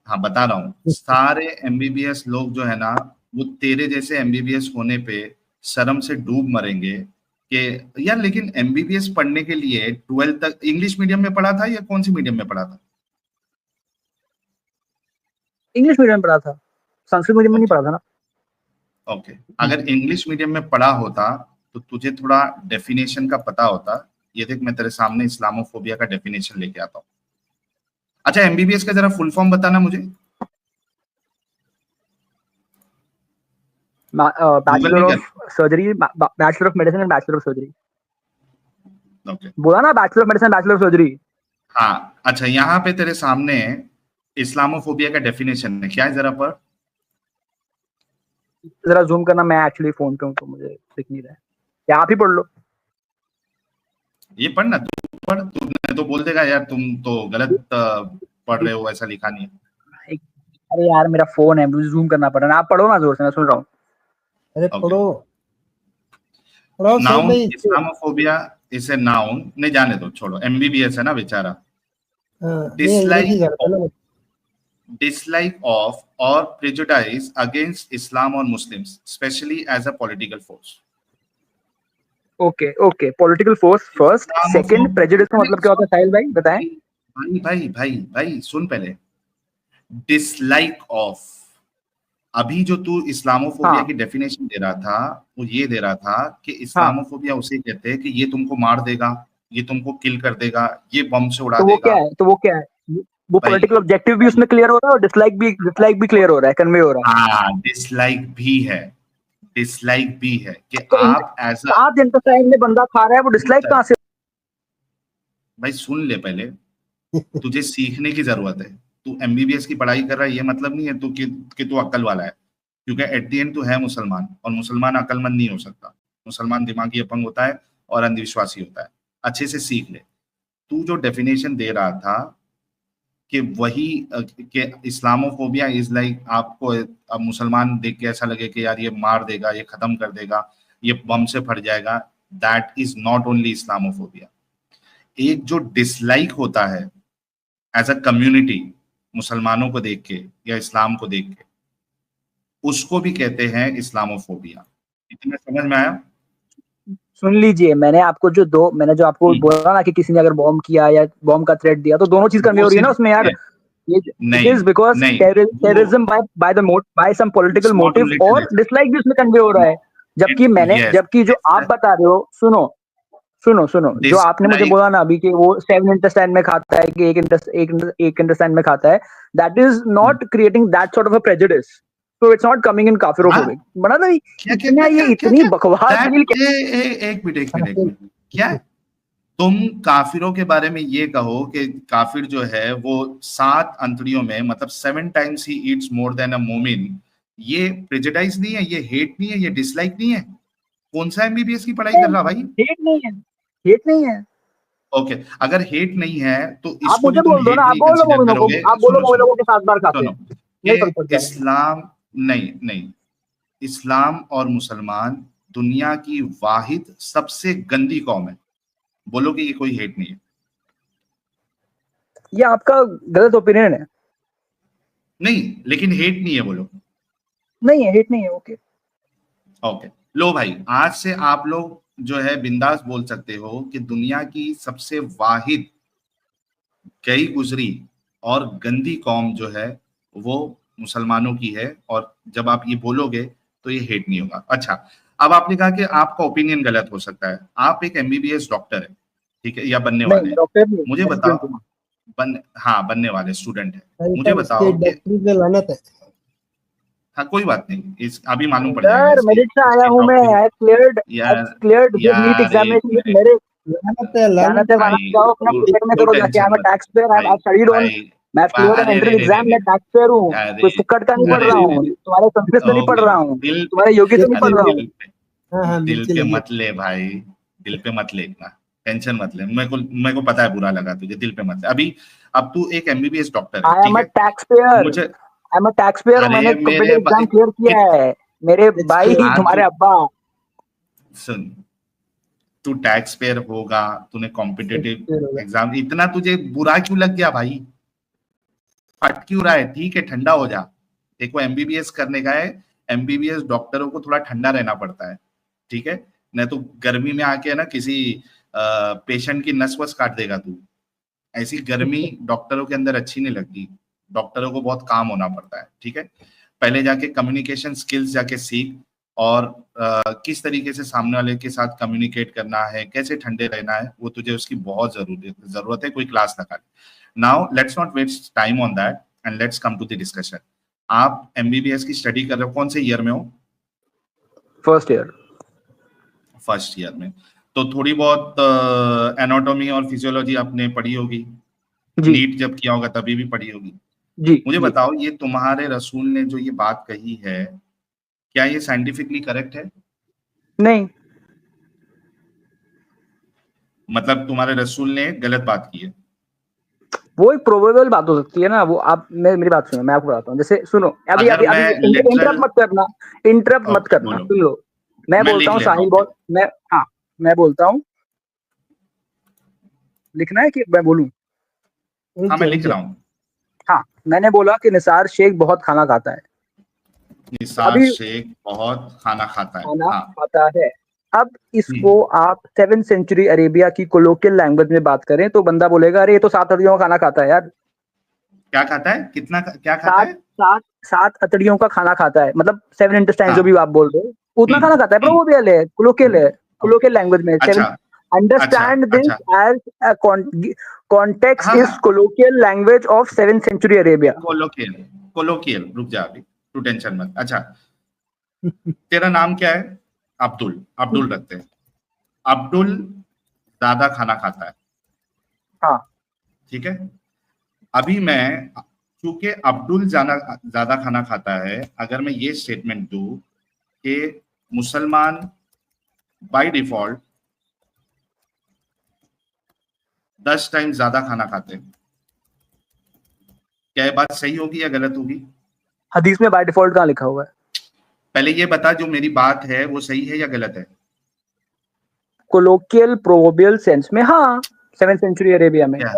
हाँ बता रहा हूँ, सारे एमबीबीएस लोग जो है ना वो तेरे जैसे एमबीबीएस होने पे शर्म से डूब मरेंगे कि यार, लेकिन एमबीबीएस पढ़ने के लिए 12th तक इंग्लिश मीडियम में पढ़ा था या कौन सी मीडियम में पढ़ा था? इंग्लिश मीडियम में पढ़ा था, संस्कृत मीडियम में नहीं पढ़ा था ना। ओके, अगर इंग्लिश मीडियम में पढ़ा होता तो तुझे थोड़ा डेफिनेशन का पता होता। ये देख, मैं तेरे सामने इस्लामोफोबिया का डेफिनेशन लेके आता हूँ। अच्छा, एमबीबीएस का जरा फुल फॉर्म बताना मुझे। Bachelor of surgery, bachelor of medicine and bachelor of surgery. Okay, बोला ना, bachelor of medicine, bachelor of surgery. हाँ अच्छा, यहाँ पे तेरे सामने इस्लामोफोबिया का डेफिनेशन है, क्या है जरा पर? जरा जूम करना, मैं एक्चुअली फोन पे हूँ तो मुझे दिख नहीं रहा है, या आप ही पढ़ लो। ये पढ़ना, तू पढ़, तूने तो बोल देगा यार तुम तो गलत पढ़ रहे हो, ऐसा लिखा नहीं है। अरे यार मेरा फोन है, मुझे जूम करना पड़ रहा है, आप पढ़ो ना जोर से, मैं सुन रहा हूँ। अरे Okay. पढ़ो पढ़ो सर नाउन भाई। इस्लामोफोबिया इज ए नाउन, नहीं जाने दो, छोड़ो, एमबीबीएस है ना बेचारा। नहीं अंग्रेजी करता ना। Dislike of or prejudice against Islam or Muslims, especially as a political force. Okay, political force first, second prejudice का मतलब क्या होता है साहिल भाई बताएं। भाई भाई भाई भाई सुन पहले, डिसलाइक ऑफ, अभी जो तू इस्लामोफोबिया हाँ। की डेफिनेशन दे रहा था वो ये दे रहा था कि इस्लामोफोबिया उसे कहते हैं कि ये तुमको मार देगा, ये तुमको किल कर देगा, ये बम से उड़ा तो देगा। वो क्या है वो भाई, पॉलिटिकल ऑब्जेक्टिव भी उसमें क्लियर हो रहा है और डिसलाइक भी क्लियर हो रहा है, कन्वे हो रहा है। हाँ, डिसलाइक भी है, डिसलाइक भी है कि तो आप एज अ, आप जनता टाइम में बंदा खा रहा है, वो डिसलाइक कहाँ से? भाई सुन ले पहले, तुझे सीखने की जरूरत है। तू एमबीबीएस की पढ़ाई कर रहा है ये मतलब नहीं है तू कि तू अक्ल वाला है, क्योंकि एट द एंड तू है मुसलमान, और मुसलमान अक्लमंद नहीं हो सकता। मुसलमान दिमागी अपंग होता है और अंधविश्वासी होता है। अच्छे से सीख ले। तू जो डेफिनेशन दे रहा था कि वही कि इस्लामोफोबिया इज लाइक आपको अब मुसलमान देख के ऐसा लगे कि यार ये मार देगा, ये खत्म कर देगा, ये बम से फट जाएगा, that is not only Islamophobia. एक जो डिसलाइक होता है एज अ कम्युनिटी मुसलमानों को देख के या इस्लाम को देख के, उसको भी कहते हैं इस्लामोफोबिया। इतना समझ में आया? सुन लीजिए, मैंने जो आपको बोला ना कि किसी ने अगर बॉम्ब किया या बॉम्ब का थ्रेट दिया, तो दोनों चीज कन्वे हो रही है ना उसमें यार। It is because terrorism by some political motive, और डिसलाइक भी उसमें कन्वे हो रहा है। जबकि जो आप बता रहे हो, सुनो जो आपने मुझे बोला ना अभी कि वो 7 इंटेस्टाइन में खाता है कि एक इंटेस्टाइन में खाता है, that is not creating that sort of a prejudice, so it's not coming in kafirophobic. बना ना ये इतनी बकवास डील। एक मिनट, क्या तुम काफिरों के बारे में ये कहो कि काफिर जो है वो 7 अंतड़ियों में, मतलब 7 times he eats more than a momin, ये प्रेजुडाइज नहीं है, ये हेट नहीं है, ये डिसलाइक नहीं है? कौन सा एमबीबीएस की पढ़ाई कर रहा भाई? हेट नहीं है। ओके, अगर हेट नहीं है तो आप इसको भी मुझे तुम बोल दो हेट ना, आप नहीं बोलो कंसीडर मोमिनों को, करोगे। आप बोलो मोमिनों के 7 बार खाते हैं, नहीं फर्क पड़ता है। इस्लाम नहीं, इस्लाम और मुसलमान दुनिया की वाहिद सबसे गंदी कौम है। बोलो कि ये कोई हेट नहीं है। ये आपका गलत ओपिनियन है। नहीं, लेकिन हेट नहीं है बोलो। नहीं है, हेट नहीं है। ओके, लो भाई, आज से आप लोग जो है बिंदास बोल सकते हो कि दुनिया की सबसे वाहिद गई गुजरी और गंदी कौम जो है वो मुसलमानों की है, और जब आप ये बोलोगे तो ये हेट नहीं होगा। अच्छा, अब आपने कहा कि आपका ओपिनियन गलत हो सकता है। आप एक एमबीबीएस डॉक्टर है, ठीक है, या बनने वाले हैं, मुझे बताओ। बनने वाले स्टूडेंट है, मुझे बताओ कि हाँ कोई बात नहीं, इस अभी मालूम पड़ जाएगा। मेरिट से आया हूं मैं, I cleared NEET examination with merit. लानत है जाओ अपना क्रिकेट में करो जाके। I am a tax payer, I have studied on, मैं क्लियर एन एंट्रेंस एग्जाम में टैक्स पेयर हूं, कोई फुक्कड़ का नहीं पढ़ रहा हूं, तुम्हारे संस्कृत में नहीं पढ़ रहा हूं, तुम्हारे योग्य से नहीं पढ़ रहा हूं। दिल पे मत ले भाई, दिल पे मत ले, इतना टेंशन मत ले। मेरे को पता है बुरा लगा तुझे, दिल पे मत ले। अभी अब तू एक एमबीबीएस डॉक्टर है, I am a tax payer, मुझे I am a tax payer, मैंने कॉम्पिटिटिव एग्जाम क्लियर किया है, मेरे भाई तुम्हारे अब्बा। सुन, तू टैक्स पेयर होगा, तूने कॉम्पिटिटिव एग्जाम, इतना तुझे बुरा क्यों लग गया भाई? फट क्यों रहा है? ठीक है, ठंडा हो जा। देखो एमबीबीएस करने का है, एमबीबीएस डॉक्टरों को थोड़ा ठंडा रहना पड़ता है, ठीक है, नहीं तो गर्मी में आके ना किसी पेशेंट की नस वस काट देगा तू। ऐसी गर्मी डॉक्टरों के अंदर अच्छी नहीं लगती, डॉक्टरों को बहुत काम होना पड़ता है, ठीक है। पहले जाके कम्युनिकेशन स्किल्स जाके सीख, और किस तरीके से सामने वाले के साथ कम्युनिकेट करना है, कैसे ठंडे रहना है, वो तुझे उसकी बहुत जरूरत है। कोई क्लास लगा। Now let's not waste time on that and let's come to the discussion. आप एमबीबीएस की स्टडी कर रहे हो, कौन से ईयर में हो? फर्स्ट ईयर में। तो थोड़ी बहुत एनाटॉमी और फिजियोलॉजी आपने पढ़ी होगी, नीट जब किया होगा तभी भी पढ़ी होगी। मुझे बताओ, ये तुम्हारे रसूल ने जो ये बात कही है क्या ये साइंटिफिकली करेक्ट है? नहीं, मतलब तुम्हारे रसूल ने गलत बात की है? वो एक प्रोबेबल बात हो सकती है ना। वो आप मेरी बात सुनो, मैं आपको बताता हूँ। जैसे सुनो, अभी अगर अभी अभी मैं इंटरप्ट लिटरल, मत करना, इंटरप्ट मत ओके करना, बोलो, सुन लो। मैं मैं बोलता लिख हूँ लेता साहिल हूँ फिर। बहुत, मैं, हाँ, मैं बोलता हूँ, लिखना है कि मैं बोलूँ? हाँ मैं रुक लिख जा। रहा हूँ। हाँ, मैंने बोला कि निसार शेख बहुत खाना खाता है। निसार अभी शेख बहुत खाना खाता है, खाना हाँ। खाता है। अब इसको हम्म, आप 7th सेंचुरी अरेबिया की कोलोकियल लैंग्वेज में बात करें तो बंदा बोलेगा, अरे ये तो 7 हड्डियों का खाना खाता है यार। क्या खाता है? कितना क्या खाता सात है? सात 7 अतड़ियों का खाना खाता है, मतलब 7 इंटेस्टाइन, जो भी हाँ। आप बोल रहे हो उतना हम्म, खाना खाता है। हम्म, प्रोबेबल है, कोलोकियल है, ओके। कोलोकियल लैंग्वेज में 7। अच्छा, अच्छा, अंडरस्टैंड दिस अच्छा। एज कॉन्टेक्स्ट हाँ इज हाँ, colloquial language of 7th century Arabia. Colloquial, colloquial, रुक जा अभी, तू टेंशन मत। अच्छा, तेरा नाम क्या है? अब्दुल, अब्दुल रखते हैं। अब्दुल ज्यादा खाना खाता है, हाँ, ठीक है। अभी मैं, क्योंकि अब्दुल ज्यादा खाना खाता है, अगर मैं ये स्टेटमेंट दूं कि मुसलमान बाय डिफॉल्ट 10 टाइम ज्यादा खाना खाते हैं, क्या ये बात सही होगी या गलत होगी? हदीस में बाय डिफॉल्ट कहाँ लिखा हुआ है? पहले ये बता, जो मेरी बात है वो सही है या गलत है? कोलोकियल प्रोबेबल सेंस में हाँ, 7th सेंचुरी अरेबिया में। क्या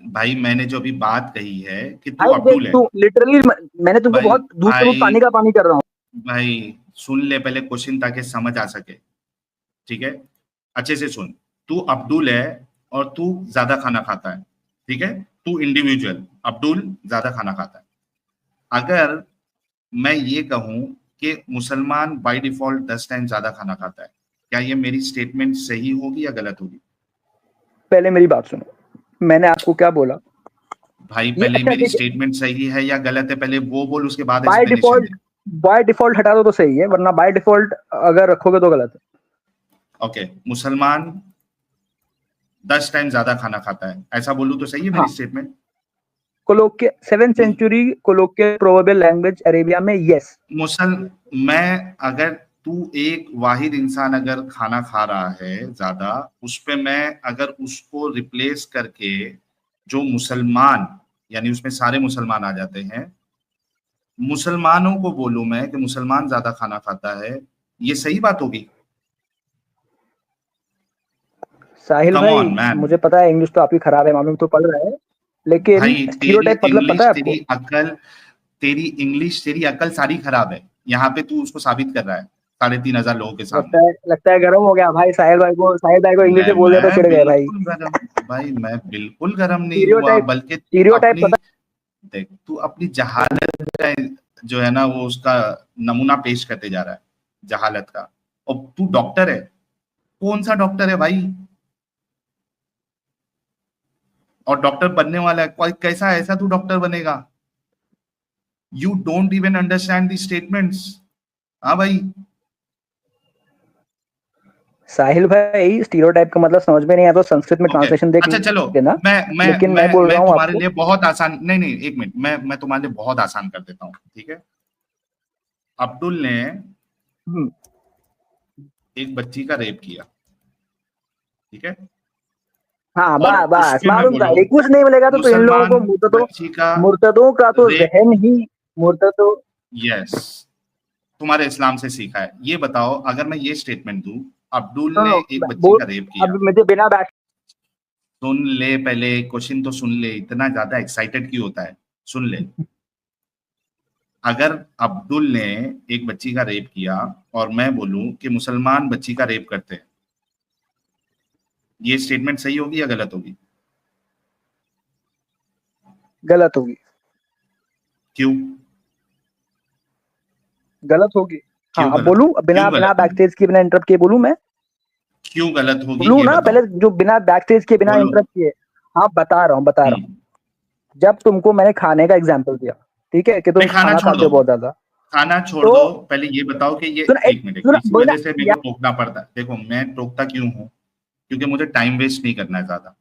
भाई, मैंने जो अभी बात कही है कि तू भाई देख, अब्दुल है। तू लिटरली, मैंने तुमको भाई बहुत दूध का दूध भाई पानी का पानी कर रहा हूँ। भाई सुन ले पहले क्वेश्चन, ताकि समझ आ सके, ठीक है। अच्छे से सुन। तू अब्दुल है और तू ज्यादा खाना खाता है, ठीक है। तू इंडिविजुअल अब्दुल ज्यादा खाना खाता है। अगर मैं ये कहूं कि मुसलमान बाय डिफॉल्ट 10 टाइम ज्यादा खाना खाता है, क्या ये मेरी स्टेटमेंट सही होगी या गलत होगी? पहले मेरी बात सुनो, मैंने आपको क्या बोला? भाई ये पहले अच्छा मेरी ठीक है, स्टेटमेंट सही है या गलत है, पहले वो बोल, उसके बाद बाय एक्सप्लेनेशन दे। डिफॉल्ट, बाय डिफॉल्ट हटा दो तो सही है, वरना बाय डिफॉल्ट अगर रखोगे तो गलत है। ओके, मुसलमान 10 टाइम ज्यादा खाना खाता है, ऐसा बोलूं तो सही है मेरी हाँ, statement? Colloquial 7th century colloquial probable language Arabia में यस। मुसल मैं अगर तू एक वाहिद इंसान अगर खाना खा रहा है ज्यादा, उस पे मैं अगर उसको रिप्लेस करके जो मुसलमान, यानी उसमें सारे मुसलमान आ जाते हैं, मुसलमानों को बोलूं मैं कि मुसलमान ज्यादा खाना खाता है, ये सही बात होगी? साहिल कम भाई, ऑन मैन। मुझे पता है इंग्लिश तो आपकी खराब है, मालूम तो पड़ रहा है, लेकिन भाई तेरी स्टीरियोटाइप मतलब पता इंग्लिश, है तेरी आपको? अकल, तेरी इंग्लिश, तेरी अकल सारी खराब है। यहाँ पे तू उसको साबित कर रहा है 3,500 लोगों के सामने। लगता है गर्म हो गया भाई। साहिल भाई को इंग्लिश में बोल दिया तो मैं चिढ़ गए भाई। बिल्कुल गरम, भाई मैं बिल्कुल गरम नहीं हुआ, स्टीरियोटाइप, बल्कि तू स्टीरियोटाइप अपनी, पता देख तू अपनी जहालत का जो है ना वो उसका नमूना पेश करते जा रहा है, जहालत का। और तू डॉक्टर है, कौन सा डॉक्टर है भाई? और डॉक्टर बनने वाला है कोई, कैसा ऐसा तू डॉक्टर बनेगा? You don't even understand the statements. हाँ भाई। साहिल भाई, स्टीरियोटाइप का मतलब समझ में नहीं आया तो संस्कृत में ओके, ट्रांसलेशन देख अच्छा चलो, लेना। मैं मैं लेकिन मैं मैं बोल रहा मैं हूँ तुम्हारे आपको, लिए बहुत आसान, नहीं नहीं एक मिनट, मैं तुम्हारे लिए बहुत आसान कर देता हूँ, ठीक है। अब्दुल ने हम्म, एक बच्ची का रेप किया, ठीक है। हाँ, और बस उसके मैं मालूम था, बोलूं, ये कुछ नहीं मिलेगा तो इन लोगों मुसलमान को मुर्तदों, बच्ची का मुर्तदों का तो रेप, जहन ही मुर्तदों। यस, तुम्हारे इस्लाम से सीखा है। ये बताओ, अगर मैं ये स्टेटमेंट दूं, अब्दुल ने सुनो, एक बच्ची बोल, का रेप अब किया। मुझे बिना बैठ, सुन ले पहले, क्वेश्चन तो सुन ले, इतना ज्यादा एक्साइटेड क्यों होता है? सुन ले। अगर अब्दुल ने एक बच्ची का रेप किया और मैं बोलूं कि मुसलमान बच्ची का रेप करते हैं, ये स्टेटमेंट सही होगी या गलत होगी? गलत होगी, क्यों? गलत होगी। हाँ, क्यों अब गलत बोलूं, होगी? बिना क्यों बिना गलत होगी? बैकस्टेज के, बिना इंटरप्ट के बोलूं मैं? क्यों गलत होगी बोलूं ये ना बताओ। पहले, जो बिना बैकस्टेज के, बिना बोलो। इंटरप्ट किए? हाँ, बता रहा हूँ, बता रहा हूँ। हम्म, जब तुमको मैंने खाने का एग्जाम्पल दिया, ठीक है, कि नहीं तुम खाना खाना छोड़ खाते दो, हो बहुत ज्यादा, खाना छोड़ तो दो, पहले ये बताओ कि ये, सुन, एक एक मिनट, सुन इसी बोला वजह से मेरे या, को टोकना पड़ता है। देखो मैं टोकता क्यों हूँ, क्योंकि मुझे टाइम वेस्ट नहीं करना है ज्यादा।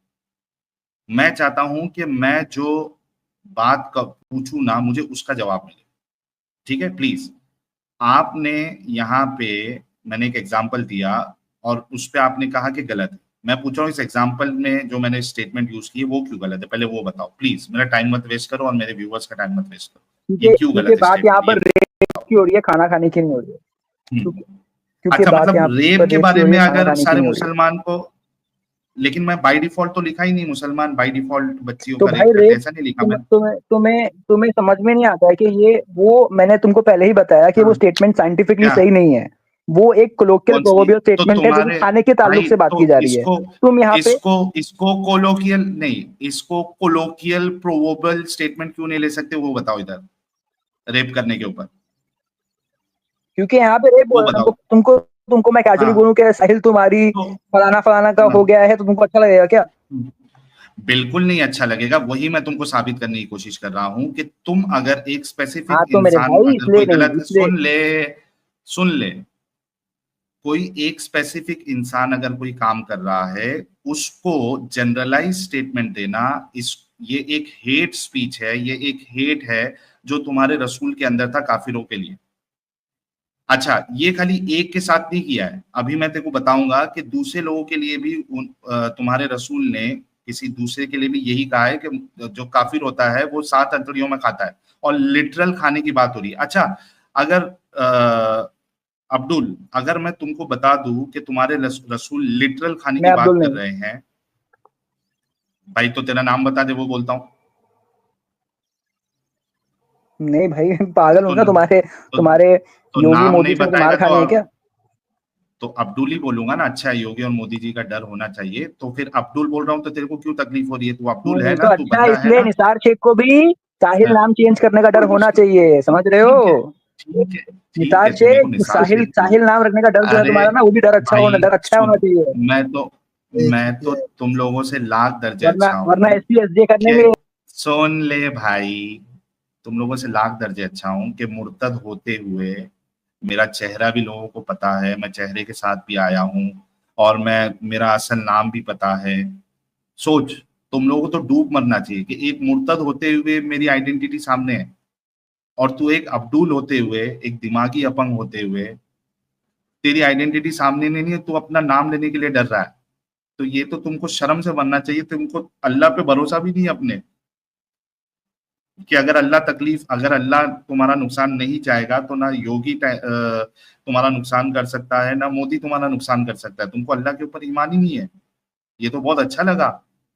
मैं चाहता हूं कि मैं जो बात का पूछूं ना, मुझे उसका जवाब मिले, ठीक है प्लीज। आपने यहाँ पे मैंने एक एग्जांपल दिया और उस पे आपने कहा कि गलत है। मैं पूछ रहा हूँ इस एग्जांपल में जो मैंने स्टेटमेंट यूज की है वो क्यों गलत है, पहले वो बताओ प्लीज। मेरा टाइम मत वेस्ट करो और मेरे व्यूअर्स का टाइम मत वेस्ट करो। ये क्यों गलत है बात यहाँ पर स्टेटमेंट? रेप की हो रही है, खाना खाने की नहीं हो रही है। क्योंकि अच्छा, बात यहाँ मतलब रेप पर के रेप की बारे हो रही में है, खाना अगर खाने की सारे नहीं हो रही है। मुसलमान को, लेकिन मैं बाय डिफॉल्ट तो लिखा ही नहीं मुसलमान बाय डिफॉल्ट बच्चियों तो का भाई रेप करते, रेप ऐसा नहीं लिखा मैंने। तुम्हें समझ में नहीं आता है कि ये वो मैंने तुमको पहले ही बताया कि वो हाँ, स्टेटमेंट साइंटिफिकली क्या सही नहीं है। वो एक कोलोकियल कौन सी? प्रोवर्बियल तो स्टेटमेंट है जो कि तुम्हारे खाने के ताल्लुक भाई से बात तो की जा रही है। इसको तुम यहाँ पे इसको इसको कोलोकियल नहीं, इसको कोलोकियल प्रोवर्बियल स्टेटमेंट क्यों नहीं ले सकते वो बताओ इधर, रेप करने के ऊपर क्योंकि यहाँ पे रेप वो बोल रहा हूँ, बताओ। तुमको तुमको मैं कैजुअली हाँ बोलूँ कि साहिल तुम्हारी तो फलाना फलाना का हाँ, हो गया है, तो तुमको अच्छा लगेगा क्या? बिल्कुल नहीं अच्छा लगेगा। वही मैं तुमको साबित करने की कोशिश कर रहा हूं कि तुम अगर एक हाँ स्पेसिफिक तो मेरे इंसान, भाई अगर इसलिए कोई नहीं, गलत, इसलिए सुन ले, कोई एक स्पेसिफिक इंसान अगर कोई काम कर रहा है उसको जनरलाइज स्टेटमेंट देना, इस ये एक हेट स्पीच है, ये एक हेट है जो तुम्हारे रसूल के अंदर था काफिरों के लिए। अच्छा, ये खाली एक के साथ नहीं किया है, अभी मैं तेरे को बताऊंगा कि दूसरे लोगों के लिए भी तुम्हारे रसूल ने किसी दूसरे के लिए भी यही कहा है कि जो काफिर होता है वो 7 अंतड़ियों में खाता है, और लिटरल खाने की बात हो रही है। अच्छा, अगर अब्दुल, अगर मैं तुमको बता दूं कि तुम्हारे रसूल लिटरल खाने की मैं बात अब्दुल कर नहीं। रहे हैं, भाई तो तेरा नाम बता दे, वो बोलता हूँ। नहीं भाई पागल हूँ तो क्या? तुम्हारे तो, तुम्हारे तो योगी नाम मोदी नहीं से मुझे मार बताएगा खानी है क्या? तो अब्दुल ही बोलूंगा ना। अच्छा, योगी और मोदी जी का डर होना चाहिए, तो फिर अब्दुल बोल रहा हूँ, तो तेरे को क्यों तकलीफ हो रही है? तू अब्दुल है ना, तो तू अच्छा, बंदा है इसलिए ना। निसार शेख को भी साहिल हाँ, नाम चेंज करने का डर कोई होना मुश्किल, चाहिए, समझ रहे ठीक है, हो? ठीक है, ठीक निसार है, तू मेरे को शेख, निसार साहिल शेख बोल। साहिल नाम रखने का डर जो है अरे तुम्हारा ना, वो भी डर अच्छा होना, भाई डर अच्छा होना सुन, चाहिए। मैं तो मैं तो तुम लोगों से लाख दर्जे वरना अच्छा वरना हूँ एसपी एसजे करने में। कि, सुन ले भाई, तुम लोगों से लाख दर्जे अच्छा हूँ कि मुर्तद होते हुए मेरा चेहरा भी लोगों को पता है, मैं चेहरे के साथ भी आया हूँ, और मैं, मेरा असल नाम भी पता है। सोच, तुम लोगों को तो डूब मरना चाहिए कि एक मुर्तद होते हुए मेरी आइडेंटिटी सामने है, और तू एक अब्दुल होते हुए, एक दिमागी अपंग होते हुए, तेरी आइडेंटिटी सामने नहीं है, तू अपना नाम लेने के लिए डर रहा है। तो ये तो तुमको शर्म से बनना चाहिए। तुमको अल्लाह पे भरोसा भी नहीं है अपने, कि अगर अल्लाह तुम्हारा नुकसान नहीं चाहेगा तो ना योगी तुम्हारा नुकसान कर सकता है, ना मोदी तुम्हारा नुकसान कर सकता है। तुमको अल्लाह के ऊपर ईमान ही नहीं है। ये तो बहुत अच्छा लगा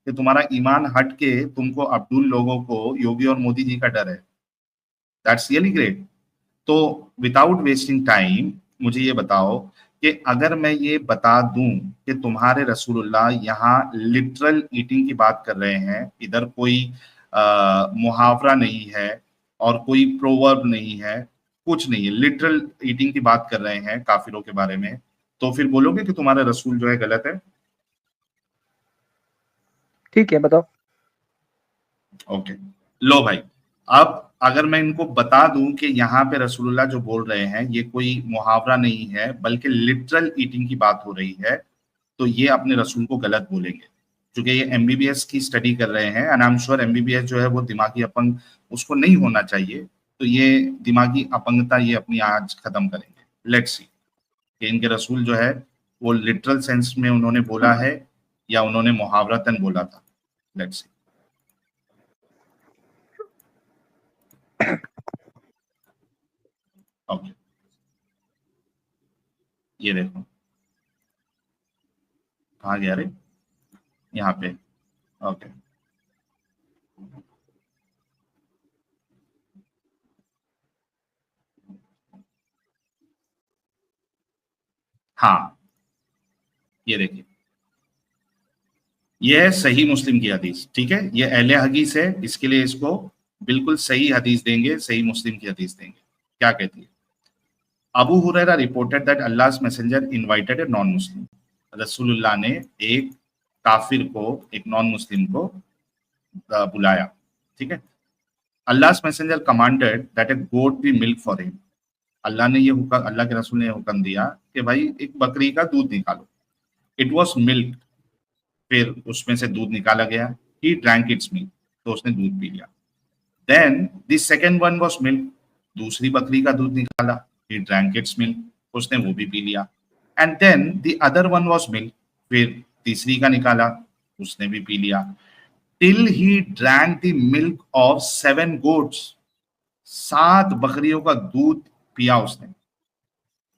कि तुम्हारा ईमान हट के तुमको अब्दुल लोगों को योगी और मोदी जी का डर है। That's really great. तो विदाउट वेस्टिंग टाइम मुझे ये बताओ कि अगर मैं ये बता दूं कि तुम्हारे रसूलुल्लाह यहाँ लिटरल ईटिंग की बात कर रहे हैं, इधर कोई मुहावरा नहीं है और कोई प्रोवर्ब नहीं है, कुछ नहीं है, लिटरल ईटिंग की बात कर रहे हैं काफिरों के बारे में, तो फिर बोलोगे कि तुम्हारे रसूल जो है गलत है? ठीक है, बताओ। ओके, लो भाई, अब अगर मैं इनको बता दूं कि यहाँ पे रसूलुल्लाह जो बोल रहे हैं ये कोई मुहावरा नहीं है बल्कि लिटरल ईटिंग की बात हो रही है, तो ये अपने रसूल को गलत बोलेंगे, क्योंकि ये एमबीबीएस की स्टडी कर रहे हैं, and I am sure MBBS जो है वो दिमागी अपंग उसको नहीं होना चाहिए। तो ये दिमागी अपंगता ये अपनी आज खत्म करेंगे। लेट्स सी कि इनके रसूल जो है वो लिटरल सेंस में उन्होंने बोला है या उन्होंने मुहावरतन बोला था। Let's see. ओके, ये देखो कहाँ गया रे, यहाँ पे। ओके, हाँ, ये देखिए, ये है सही मुस्लिम की हदीस, ठीक है, ये अहले हदीस है, इसके लिए इसको बिल्कुल सही हदीस देंगे, सही मुस्लिम की हदीस देंगे। क्या कहती है? Abu Hurairah reported that Allah's messenger invited a non Muslim. रसूलुल्लाह ने एक काफिर को, एक नॉन मुस्लिम को बुलाया, ठीक है। Allah's messenger commanded that a goat be milk for him. Allah ने ये हुक्म, अल्लाह के रसूल ने हुक्म दिया कि भाई एक बकरी का दूध निकालो। इट वॉज मिल्क, फिर उसमें से दूध निकाला गया। ही ड्रैंक इट्स मिल्क, तो उसने दूध पी लिया। Then the second one was milk, दूसरी बकरी का दूध निकाला, ही ड्रैंक इट्स मिल्क, उसने वो भी पी लिया। And then the other one was milk, फिर तीसरी का निकाला, उसने भी पी लिया। Till he drank the milk of 7 goats, 7 बकरियों का दूध पिया उसने।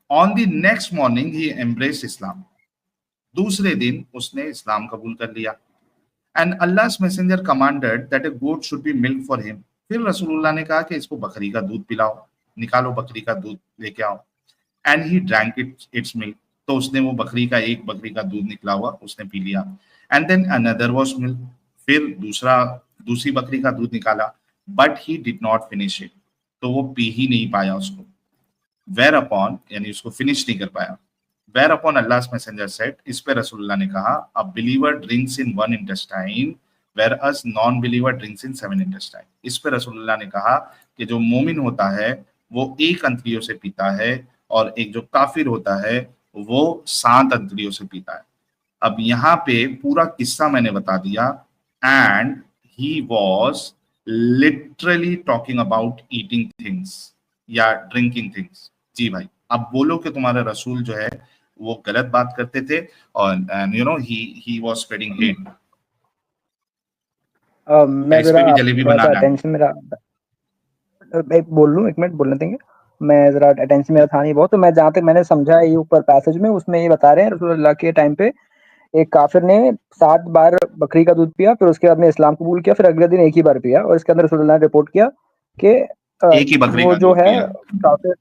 On the next morning he embraced Islam, दूसरे दिन उसने इस्लाम कबूल कर लिया। And Allah's messenger commanded that a goat should be milk for him, फिर रसूलुल्लाह ने कहा कि इसको बकरी का दूध पिलाओ, निकालो बकरी का दूध लेके आओ। And he drank it's milk, तो उसने वो बकरी का दूध निकला हुआ उसने पी लिया। And then another was milk, फिर दूसरी बकरी का दूध निकाला, but he did not finish it, तो वो पी ही नहीं पाया उसको। वेयर अपॉन, यानी उसको फिनिश नहीं कर पाया। वेयर अपॉन अल्लाह's मैसेंजर सेड, इस पे रसूलुल्लाह ने कहा, a believer drinks in 1 intestine whereas non believer drinks in 7 intestine। इस पे रसूलुल्लाह ने कहा कि जो मोमिन होता है वो 1 अंतड़ियों से पीता है, और एक जो काफिर होता है वो 7 अंतड़ियों से पीता है। अब यहाँ पे पूरा किस्सा मैंने बता दिया, and he was literally talking about eating things या ड्रिंकिंग थिंग्स। जी भाई, अब बोलो कि तुम्हारे रसूल जो है वो गलत बात करते थे, और you know he was spreading hate. मैं इस पे भी जलेबी बनाना। अटेंशन मेरा बोल लूं, 1 मिनट बोलने देंगे? मैं जरा अटेंशन मेरा था नहीं बहुत, तो मैं जहाँ तक मैंने समझा ये ऊपर पैसेज में, उसमें ये बता रहे हैं रसूलुल्लाह के टाइम पे एक काफिर ने 7 बार बकरी का दूध पिया, फिर उसके बाद में इस्लाम कबूल किया, फिर अगले दिन एक ही बार पिया, और इसके अंदर रसूलुल्लाह ने रिपोर्ट किया कि एक ही बकरी वो का जो दूध है पिया। काफिर,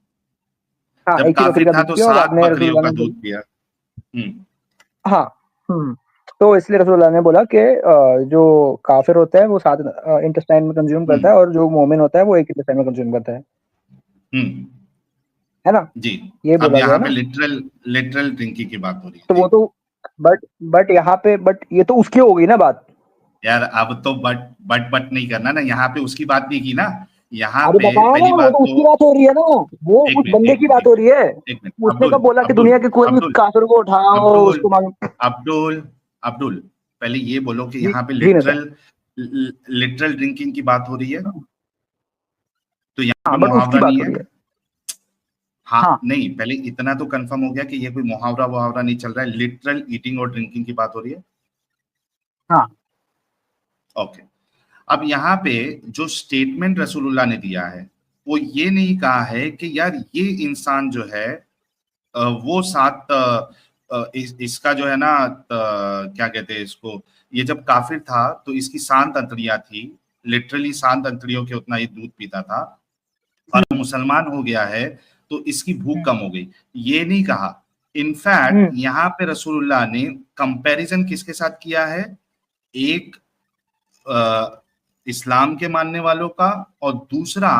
हाँ, जब एक ही बकरी काफिर का था दूध तो पिया, और 7 बाद में बकरियों रसूलुल्लाह का ने दूध पिया। हाँ, तो इसलिए रसूलुल्लाह ने बोला कि जो काफिर होता है वो 7 इंटेस्टाइन में कंज्यूम करता है, और जो मोमिन होता है वो 1 इंटेस्टाइन में कंज्यूम करता है ना? जी। ये अब बोला गया यहाँ ना? पे लिटरल ड्रिंकिंग की बात हो रही तो है। वो तो बट यहाँ पे ये तो उसकी हो गई ना बात। यार अब तो बट नहीं करना ना, यहाँ पे उसकी बात नहीं की ना। यहाँ अरे पे बताया ना, पहली वो बात तो उसकी तो बात हो रही है ना, वो एक उस मिनट बंदे एक की मिनट बात हो रही है। एक मिनट उसने अब्दुल कब बोला कि अब्दुल दुनिया के कोई भी अब्दुल काफिर को उठाओ, अब्दुल उसको मांगो? अब्दुल अब्दुल पहले ये बोलो कि जी यहाँ पे जी, नहीं सर। लिटरल ड्रिंकिंग की बात हो रही है, तो यहाँ हाँ, पे बट उसकी मुहावरा बात नहीं हो है। रही है। हाँ हाँ, नहीं, पहले इतना तो कंफर्म हो गया कि ये कोई मुहावरा नहीं चल रहा है, लिटरल ईटिंग और ड्रिंकिंग की बात हो रही है। हाँ, ओके। अब यहाँ पे जो स्टेटमेंट रसूलुल्लाह ने दिया है वो ये नहीं कहा है कि यार ये इंसान जो है वो 7 इसका जो है ना क्या कहते हैं इसको, ये जब काफिर था तो इसकी 7 अंतड़ियां थी, लिटरली 7 अंतड़ियों के उतना ये दूध पीता था, और मुसलमान हो गया है तो इसकी भूख कम हो गई, ये नहीं कहा। इनफैक्ट यहाँ पे रसूलुल्लाह ने कंपैरिजन किसके साथ किया है, एक इस्लाम के मानने वालों का और दूसरा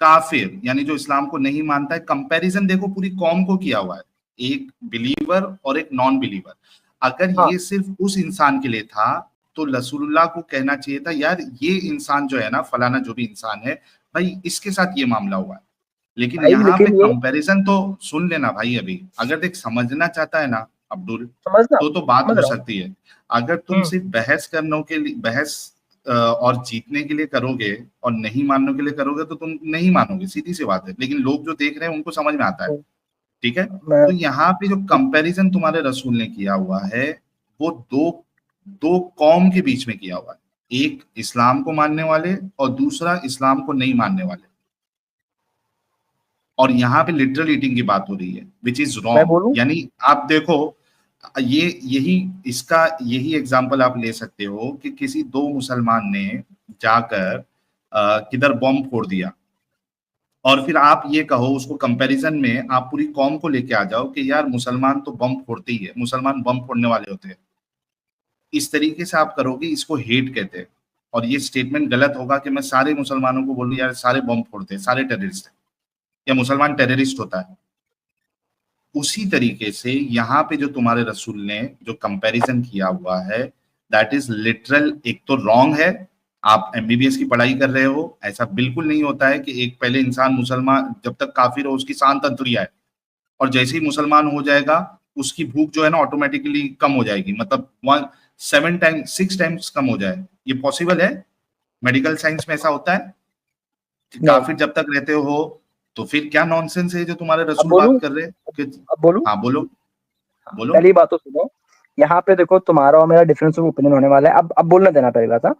काफिर, यानी जो इस्लाम को नहीं मानता है। कंपैरिजन देखो पूरी कौम को किया हुआ है, एक बिलीवर और एक नॉन बिलीवर। अगर हाँ, ये सिर्फ उस इंसान के लिए था तो रसूलुल्लाह को कहना चाहिए था यार ये इंसान जो है ना, फलाना जो भी इंसान है भाई, इसके साथ ये मामला हुआ है। लेकिन भाई, यहाँ पे लेकिन ये कंपैरिजन तो सुन लेना भाई, अभी अगर देख समझना चाहता है ना अब्दुल, समझना, तो बात समझ हो रहा हूँ। सकती है। अगर तुम सिर्फ बहस करने के लिए, बहस और जीतने के लिए करोगे और नहीं मानने के लिए करोगे तो तुम नहीं मानोगे, सीधी सी बात है। लेकिन लोग जो देख रहे हैं उनको समझ में आता है, ठीक है। मैं तो यहाँ पे जो कंपैरिजन तुम्हारे रसूल ने किया हुआ है वो दो कौम के बीच में किया हुआ है, एक इस्लाम को मानने वाले और दूसरा इस्लाम को नहीं मानने वाले। और यहाँ पे लिटरल ईटिंग की बात हो रही है, विच इज मैं रॉन्ग। बोलूं? यानी आप देखो, यही एग्जांपल आप ले सकते हो कि किसी 2 मुसलमान ने जाकर किधर बॉम्ब फोड़ दिया, और फिर आप ये कहो उसको कंपैरिजन में आप पूरी कौम को लेके आ जाओ कि यार मुसलमान तो बम फोड़ते ही है, मुसलमान बम फोड़ने वाले होते हैं। इस तरीके से आप करोगे, इसको हेट कहते हैं। और ये स्टेटमेंट गलत होगा कि मैं सारे मुसलमानों को बोलूं यार सारे बम फोड़ते हैं, सारे टेररिस्ट हैं, या मुसलमान टेररिस्ट होता है। उसी तरीके से यहाँ पे जो तुम्हारे रसूल ने जो कंपैरिजन किया हुआ है, दैट इज लिटरल। एक तो रॉन्ग है, आप एमबीबीएस की पढ़ाई कर रहे हो, ऐसा बिल्कुल नहीं होता है कि एक पहले इंसान मुसलमान जब तक काफिर हो उसकी शांत अंतरिया है, और जैसे ही मुसलमान हो जाएगा उसकी भूख जो है ना ऑटोमेटिकली कम हो जाएगी, मतलब 6 टाइम्स कम हो जाए। ये पॉसिबल है? मेडिकल साइंस में ऐसा होता है कि काफिर जब तक रहते हो तो फिर क्या नॉनसेंस है जो तुम्हारे रसूल बोलूं? बात कर रहे हैं कि अब बोलूं? हाँ बोलो बोलो। पहली बात तो सुनो, यहाँ पे देखो तुम्हारा और मेरा डिफरेंस ऑफ ओपिनियन होने वाला है। अब बोलने देना पहली बात।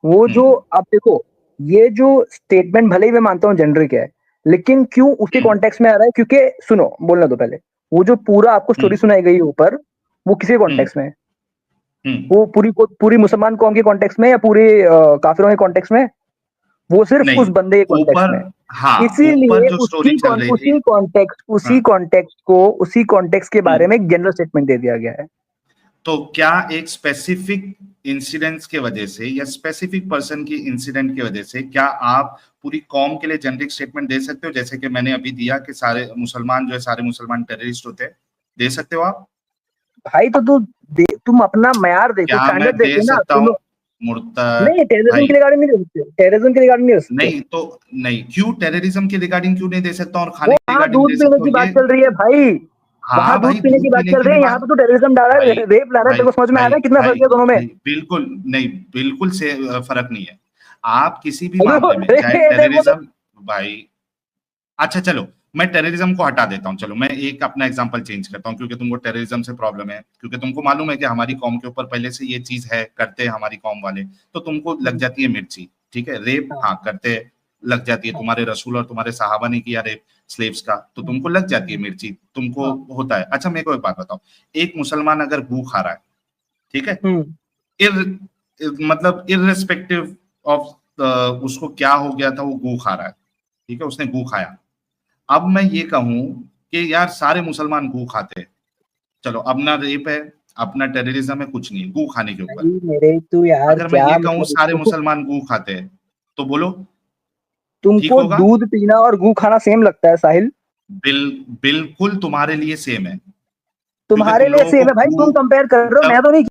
वो जो अब देखो, ये जो स्टेटमेंट भले ही मैं मानता हूँ जेनरिक है, लेकिन क्यों उसी कॉन्टेक्स्ट में आ रहा है? क्योंकि सुनो, बोलने दो पहले। वो जो पूरा आपको स्टोरी सुनाई गई है ऊपर, वो किसी कॉन्टेक्स्ट में है? वो पूरी मुसलमान कौम के कॉन्टेक्स्ट में या पूरे काफिरों के कॉन्टेक्स्ट में? वो सिर्फ नहीं, उस बंदे के कॉन्टेक्स्ट में। हाँ, इसीलिए जो स्टोरी चल रही थी, उसी कॉन्टेक्स्ट के बारे में एक जनरल स्टेटमेंट दे दिया गया है। तो क्या एक स्पेसिफिक इंसिडेंट्स के वजह से या स्पेसिफिक पर्सन की इंसिडेंट की वजह से क्या आप पूरी कौम के लिए जेनरिक स्टेटमेंट दे सकते हो, जैसे कि मैंने अभी दिया कि सारे मुसलमान जो है सारे मुसलमान टेररिस्ट होते हैं? दे सकते हो आप? भाई तो तुम अपना मयार देखो, क्या मैं स्टैंडर्ड दे देखो ना। सकता हूँ मुर्तद? नहीं, टेररिज्म के रिगार्डिंग नहीं दे सकते, टेररिज्म के रिगार्डिंग नहीं दे सकते। नहीं तो नहीं, क्यों टेररिज्म के रिगार्डिंग क्यों नहीं दे सकता और खाने के वहाँ रिगार्डिंग दूध दे पीने सकता की हूँ? बात चल रही है भाई, वहाँ हाँ दूध भाई, पीने की बात चल रही है, यहाँ पे तो टेररिज्म डाला है, रेप ला रहा है। तेरे को समझ में आ रहा है कितना फर्क है दोनों में? बिल्कुल नहीं, बिल्कुल से फर्क नहीं है। आप किसी भी मामले में चाहे टेररिज्म, भाई अच्छा चलो मैं टेररिज्म को हटा देता हूँ, चलो मैं एक अपना एग्जांपल चेंज करता हूँ, क्योंकि तुमको टेररिज्म से प्रॉब्लम है, क्योंकि तुमको मालूम है कि हमारी कौम के ऊपर पहले से ये चीज है, करते हैं हमारी कौम वाले, तो तुमको लग जाती है मिर्ची, ठीक है। रेप हाँ करते लग जाती है, तुम्हारे रसूल और तुम्हारे सहाबा ने किया रेप स्लेव्स का, तो तुमको लग जाती है मिर्ची, तुमको होता है। अच्छा मेरे को एक बात बताओ, एक मुसलमान अगर गू खा रहा है, ठीक है, मतलब इररिस्पेक्टिव ऑफ उसको क्या हो गया था, वो गू खा रहा है, ठीक है, उसने गू खाया। अब मैं ये कहूं कि यार सारे मुसलमान गू खाते हैं, चलो अब ना रेप है, अपना टेररिज्म है, कुछ नहीं, गू खाने के ऊपर मेरे तो यार अगर मैं ये कहूं सारे मुसलमान गू खाते हैं, तो बोलो तुमको दूध पीना और गू खाना सेम लगता है साहिल? बिल्कुल तुम्हारे लिए सेम है, तुम्हारे लिए सेम है भाई, तुम कंपेयर कर रहे हो, मैं तो नहीं।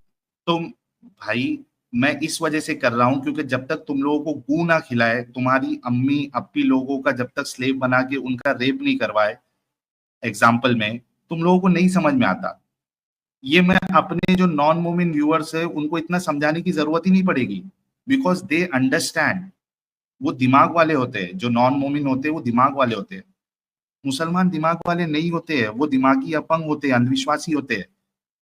तुम भाई मैं इस वजह से कर रहा हूं क्योंकि जब तक तुम लोगों को गू ना खिलाए, तुम्हारी अम्मी अप्पी लोगों का जब तक स्लेव बना के उनका रेप नहीं करवाए एग्जाम्पल में, तुम लोगों को नहीं समझ में आता। ये मैं अपने जो नॉन मोमिन व्यूअर्स है उनको इतना समझाने की जरूरत ही नहीं पड़ेगी, बिकॉज दे अंडरस्टैंड। वो दिमाग वाले होते हैं, जो नॉन मोमिन होते हैं वो दिमाग वाले होते हैं। मुसलमान दिमाग वाले नहीं होते हैं, वो दिमागी अपंग होते हैं, अंधविश्वासी होते हैं।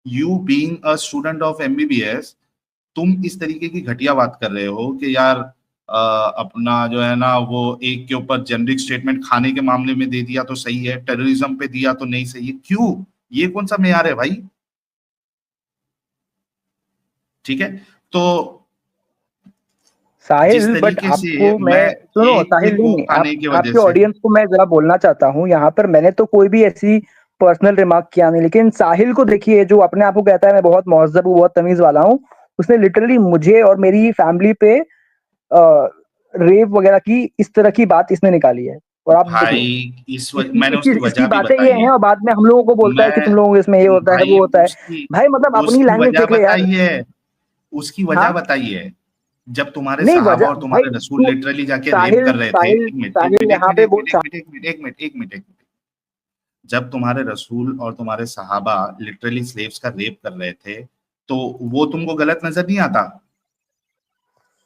You being a student of MBBS, तुम इस तरीके की घटिया बात कर रहे हो कि यार अपना जो है ना वो एक के ऊपर जेनरिक स्टेटमेंट खाने के मामले में दे दिया तो सही है, टेररिज्म पे दिया तो नहीं सही है। क्यों? ये कौन सा मेयार है भाई? ठीक है, तो साहिल बट आपको मैं सुनो साहिल, नहीं आपके ऑडियंस को मैं जरा बोलना चाहता हूँ यहाँ पर। मैंने तो कोई भी ऐसी पर्सनल रिमार्क किया नहीं, लेकिन साहिल को देखिए जो अपने आप को कहता है मैं बहुत महज़ब हूँ, बहुत तमीज वाला हूँ, उसने लिटरली मुझे और मेरी फैमिली पे रेप वगैरह की इस तरह की बात इसने निकाली है। और आप भाई मैंने उसकी वजह भी बताई ये है, और बाद में हम लोगों को बोलता है कि तुम लोगों को इसमें ये होता है वो होता है। भाई मतलब अपनी लैंग्वेज देख ले यार। उसकी वजह बताइए। जब तुम्हारे सहाबा और तुम्हारे रसूल लिटरली जाके रेप कर रहे थे, एक मिनट, जब तुम्हारे रसूल और तुम्हारे सहाबा लिटरली स्लेव्स का रेप कर रहे थे, तो वो तुमको गलत नजर नहीं आता?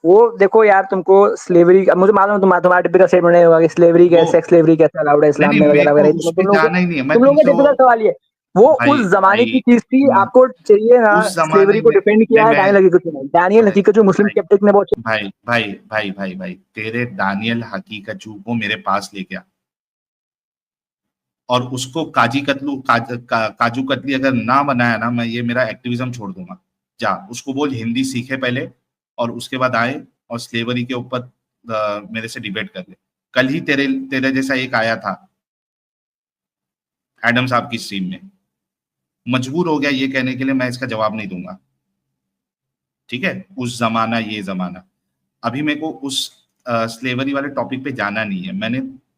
वो देखो यार, तुमको स्लेवरी, मुझे मालूम तुम्हारा टिपिकल स्टेटमेंट नहीं होगा कि स्लेवरी कैसे, सेक्स स्लेवरी कैसे अलाउड है इस्लाम में वगैरह वगैरह। तुम लोगों का टिपिकल सवाल ये, वो उस जमाने की चीज थी, आपको चाहिए ना स्लेवरी को डिफेंड किया है डैनियल हकीकत ने। डैनियल हकीकत जो मुस्लिम स्केप्टिक ने बहुत भाई तेरे डैनियल हकीकत को मेरे पास ले गया और उसको काजू कतली अगर ना बनाया ना, मैं ये मेरा एक्टिविज्म छोड़ दूंगा। जा उसको बोल हिंदी सीखे पहले और उसके बाद आए और स्लेवरी के ऊपर मेरे से डिबेट कर ले। कल ही तेरे जैसा एक आया था एडम साहब की स्ट्रीम में, मजबूर हो गया ये कहने के लिए मैं इसका जवाब नहीं दूंगा, ठीक है। उस जमाना ये जमाना, अभी मेरे को उस स्लेवरी वाले टॉपिक पे जाना नहीं है।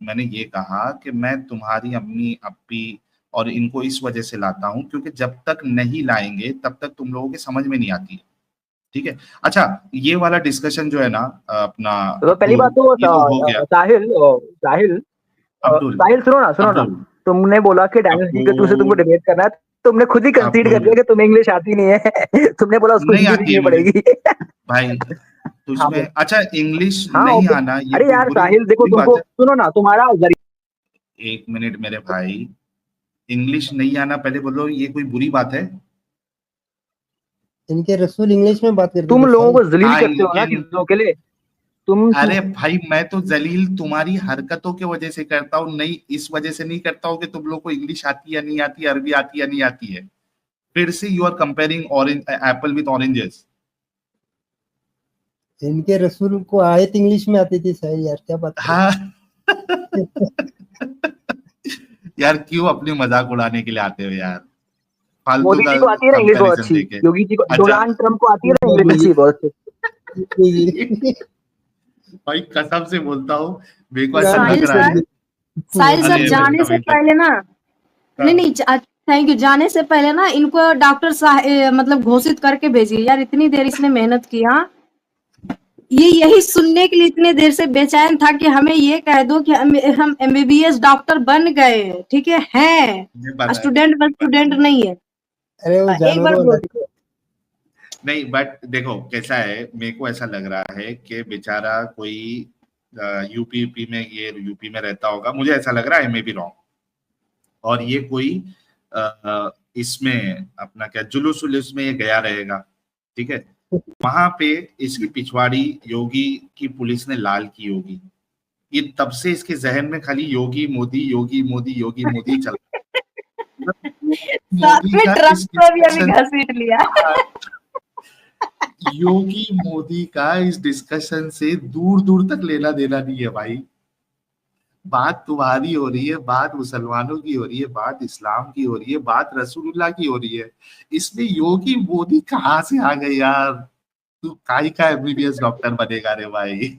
मैंने ये कहा कि मैं तुम्हारी अम्मी अप्पी और इनको इस वजह से लाता हूं क्योंकि जब तक नहीं लाएंगे तब तक तुम लोगों के समझ में नहीं आती है, ठीक है। अच्छा ये वाला डिस्कशन जो है ना अपना, तो पहली बात तो साहिल सुनो ना, तुमने बोला कि डैनियल हकीकत से तुमको डिबेट करना है, तुमने खुद ही कंसीड कर दिया कि तुम्हें इंग्लिश आती नहीं है। तुमने बोला उसको हिंदी सीखनी पड़ेगी भाई तुझमें। अच्छा इंग्लिश नहीं आना, अरे यार साहिल देखो, तुमको सुनो ना, तुम्हारा एक मिनट मेरे भाई, इंग्लिश नहीं आना पहले बोलो, ये कोई बुरी बात है? इनके रसूल इंग्लिश में बात करते तुम थे लोगों भाई। को जलील हाँ, करते हो ना इनके चीजों के लिए। तुम अरे भाई, मैं तो जलील तुम्हारी हरकतों के वजह से करता हूँ, नहीं इस वजह से नहीं करता हूँ कि तुम लोग को इंग्लिश आती या नहीं आती, अरबी आती या नहीं आती है। फिर से you are comparing orange apple with oranges. इनके रसूल को आयत इंग्लिश में आती थी शायद, यार क्या बात कर हाँ यार क्यों अपनी मजाक उड़ाने के लिए आते हो यार, फालतू मोदी का जी को आती है ना इंग्लिश बहुत कंपैरिजन अच्छी, देके। योगी जी को, अच्छा डोनाल्ड ट्रम्प को आती है ना रहे इंग्लिश अच्छी बहुत अच्छी। भाई कसम से बोलता हूँ, मेरे को ऐसा साहिल लग रहा है। साहिल सर, अरे जाने से वेलकम पहले ना, नहीं नहीं, थैंक यू, जाने से पहले ना इनको डॉक्टर साहब मतलब घोषित करके भेजिए यार, इतनी देर इसने मेहनत किया, ये यही सुनने के लिए इतने देर से बेचैन था कि हमें ये कह दो कि हम एमबीबीएस डॉक्टर बन गए, ठीक है, ये हैं पता है, स्टूडेंट बस स्टूडेंट नहीं है। अरे वो एक बार जानवरों बोल वाला। दीजिए। नहीं बट देखो कैसा है, मेरे को ऐसा लग रहा है कि बेचारा कोई यूपी में, ये यूपी में रहता होगा, मुझे ऐसा लग रहा है, मे बी रॉन्ग, और ये कोई इसमें अपना क्या जुलूस उलूस में ये गया रहेगा, ठीक है, वहां पे इसकी पिछवाड़ी योगी की पुलिस ने लाल की होगी, ये तब से इसके जहन में खाली योगी मोदी योगी मोदी योगी मोदी चल रहा है। साथ मोदी में का ट्रम्प इस को भी अभी डिस्कशन, घसीट लिया। योगी मोदी का इस डिस्कशन से दूर दूर तक लेना देना नहीं है भाई। बात तुम्हारी हो रही है, बात मुसलमानों की हो रही है, बात इस्लाम की हो रही है, बात रसूलुल्लाह की हो रही है, इसमें योगी मोदी कहाँ से आ गए यार? तू काई का एमबीबीएस डॉक्टर बनेगा रे भाई?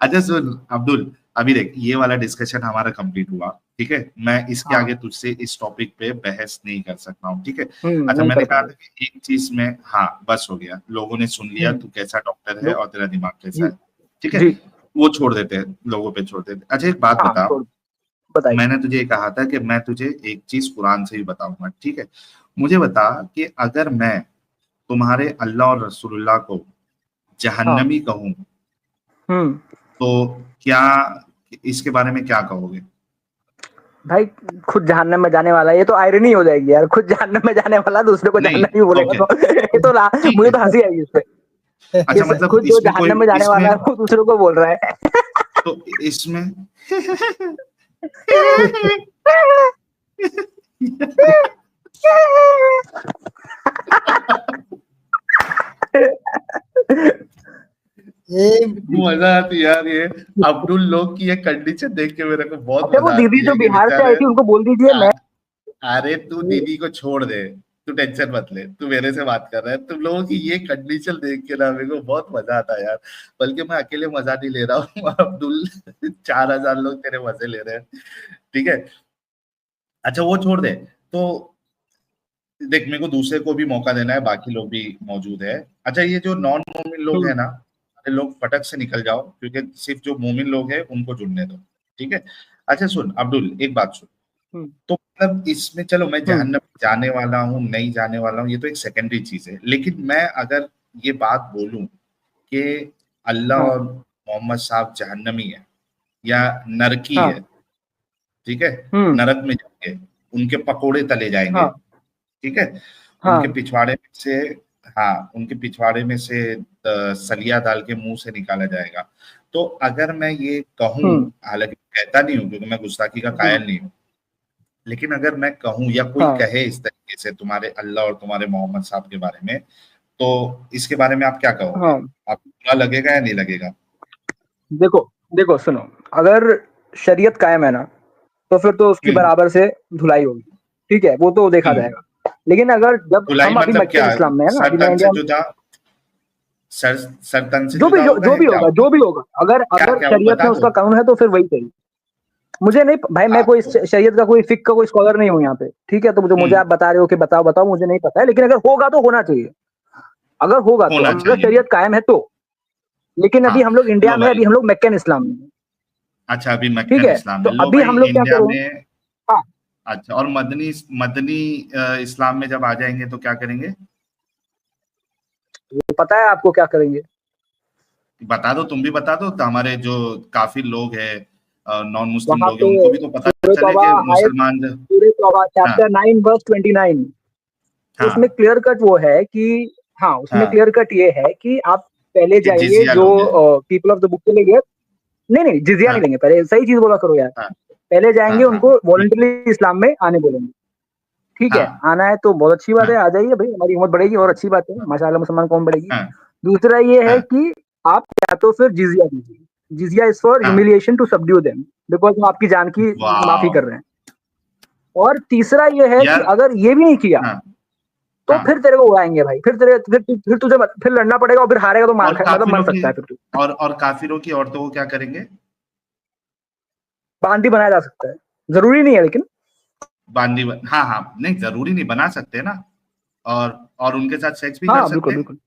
अच्छा सुन अब्दुल, अभी देख ये वाला डिस्कशन हमारा कंप्लीट हुआ, ठीक है, मैं इसके हाँ। आगे तुझसे इस टॉपिक पे बहस नहीं कर सकता हूँ, ठीक है। अच्छा नहीं मैंने कर कहा पाएंगे। था कि एक चीज में, हाँ बस हो गया, लोगों ने सुन लिया तू कैसा डॉक्टर है लो और तेरा दिमाग कैसा जी है, ठीक है, जी। वो छोड़ देते हैं, लोगों पे छोड़ देते हैं। अच्छा एक बात हाँ बता, छोड़, बताइए। मैंने तुझे ये कहा था कि मैं तुझे एक चीज कुरान से ही बताऊंगा, ठीक है, मुझे बता कि अगर मैं तुम्हारे अल्लाह और रसूलुल्लाह को हाँ। जहन्नमी कहूं हम्म। तो क्या, इसके बारे में क्या कहोगे? भाई खुद जहन्नम में जाने वाला है, ये तो आयरनी हो जाएगी यार, खुद जहन्नम में जाने वाला दूसरे को नहीं, जहन्नमी बोलेगा ओके, तो ये तो ठीक मुझे है, तो हंसी आएगी इस पे। अच्छा मतलब खुद जो इसमें कोई, जहन्नम में जाने इसमें वाला है वो दूसरे को बोल रहा है। तो इसमें ये मजा आती यार, ये अब्दुल लोग की ये कंडीशन देख के मेरे को बहुत अच्छा वो मजा दीदी आती जो है कि बिहार से बेचारे, आई थी उनको बोल दीजिए मैं। अरे तू दीदी को छोड़ दे, तू टेंशन मत ले, तू मेरे से बात कर रहा है, तुम लोगों की ये कंडीशन देख के ना मेरे को बहुत मजा आता है यार, बल्कि मैं अकेले मजा नहीं ले रहा हूँ अब्दुल 4000 लोग तेरे मजे ले रहे हैं, ठीक है। अच्छा वो छोड़ दे, तो देख मेरे को दूसरे को भी मौका देना है, बाकी लोग भी मौजूद है। अच्छा ये जो नॉन मोमिन लोग हैं ना, सारे लोग फटक से निकल जाओ, क्योंकि सिर्फ जो मोमिन लोग हैं उनको जुड़ने दो, ठीक है। अच्छा सुन अब्दुल, एक बात सुन, तो मतलब इसमें चलो मैं जहन्नम जाने वाला हूँ नहीं जाने वाला हूँ ये तो एक सेकेंडरी चीज है, लेकिन मैं अगर ये बात बोलूं कि अल्लाह और मोहम्मद साहब जहन्नमी है या नरकी हाँ। है, ठीक है, नरक में जाएंगे, उनके पकोड़े तले जाएंगे, हाँ। ठीक है, हाँ। उनके पिछवाड़े में से, हाँ उनके पिछवाड़े में से सलिया डाल के मुंह से निकाला जाएगा, तो अगर मैं ये कहूँ, हालांकि कहता नहीं हूँ क्योंकि मैं गुस्ताखी का कायल नहीं हूँ, लेकिन अगर मैं कहूँ या कोई कहे इस तरीके से तुम्हारे अल्लाह और तुम्हारे मोहम्मद साहब के बारे में, तो इसके बारे में आप क्या कहोगे? आपको बुरा लगेगा या नहीं लगेगा? देखो देखो सुनो, अगर शरीयत कायम है ना तो फिर तो उसकी बराबर से धुलाई होगी, ठीक है, वो तो देखा जाएगा। लेकिन अगर जब धुलाई हम अभी मतलब मक्के क्या, इस्लाम में है ना, अभी सरतन मैं से इंडिया, जुदा, सरतन से जो भी जुदा होगा जो या भी क्या होगा, होगा? जो भी होगा, अगर अगर क्या वो शरीयत बता में दो। उसका कानून है तो फिर वही सही। मुझे नहीं भाई, मैं कोई शरीयत का कोई फिक का कोई स्कॉलर नहीं हूँ यहाँ पे, ठीक है, तो मुझे आप बता रहे हो कि बताओ बताओ, मुझे नहीं पता है, लेकिन अगर होगा तो होना चाहिए, अगर होगा तो, अगर शरीयत कायम है तो। लेकिन अभी हम लोग इंडिया में, अभी हम लोग मक्कन इस्लाम में। अच्छा अभी ठीक मक्कन है, इस्लाम तो में, लो अभी भाई हम लोग क्या इंडिया करेंगे? में, हाँ, अच्छा और मदनी मदनी इस्लाम में जब आ जाएंगे तो क्या करेंगे? वो पता है आपको क्या करेंगे? बता दो, तुम भी बता दो, तो हमारे जो काफी लोग हैं नॉन मुस्लिम वहाँ लोग हैं, पे उनको भी तो पता सूरह चले तौबा कि मुसलमान सूरह तौबा चैप्टर 9 वर्स 29, उसमें हाँ क्लियर कट वो है कि हाँ, उसमें हाँ क्लियर कट ये है कि आप पहले कि जाएंगे जिजिया जो लोगे। पीपल ऑफ द बुक के लिए, नहीं जिजिया हाँ नहीं लेंगे, पहले सही चीज बोला करो यार, हाँ पहले जाएंगे हाँ उनको हाँ वॉलंटरी इस्लाम में आने बोलेंगे, ठीक है, हाँ आना है तो बहुत अच्छी बात हाँ है, आ जाइए भाई, हमारी उम्र बढ़ेगी और अच्छी बात है, माशाल्लाह मुसलमान कौम बढ़ेगी। हाँ दूसरा ये है हाँ कि आप या तो फिर जिजिया दीजिए, जिजिया इज फॉर हाँ humiliation to subdue them, because हम आपकी जान की माफी वाह कर रहे हैं। और तीसरा ये है कि यार। अगर ये भी नहीं किया हाँ तो हाँ फिर तेरे को उड़ाएंगे भाई, फिर तुझे फिर लड़ना पड़ेगा और फिर हारेगा तो और मतलब मर काफिरों की सकता है फिर तू, और काफिरों की औरतों को क्या करेंगे? बांदी बनाया जा सकता है, जरूरी नहीं है लेकिन। हाँ हाँ, नहीं जरूरी नहीं, बना सकते ना, और उनके साथ सेक्स भी कर हाँ सकते बिल्कुल हैं। बिल्कुल।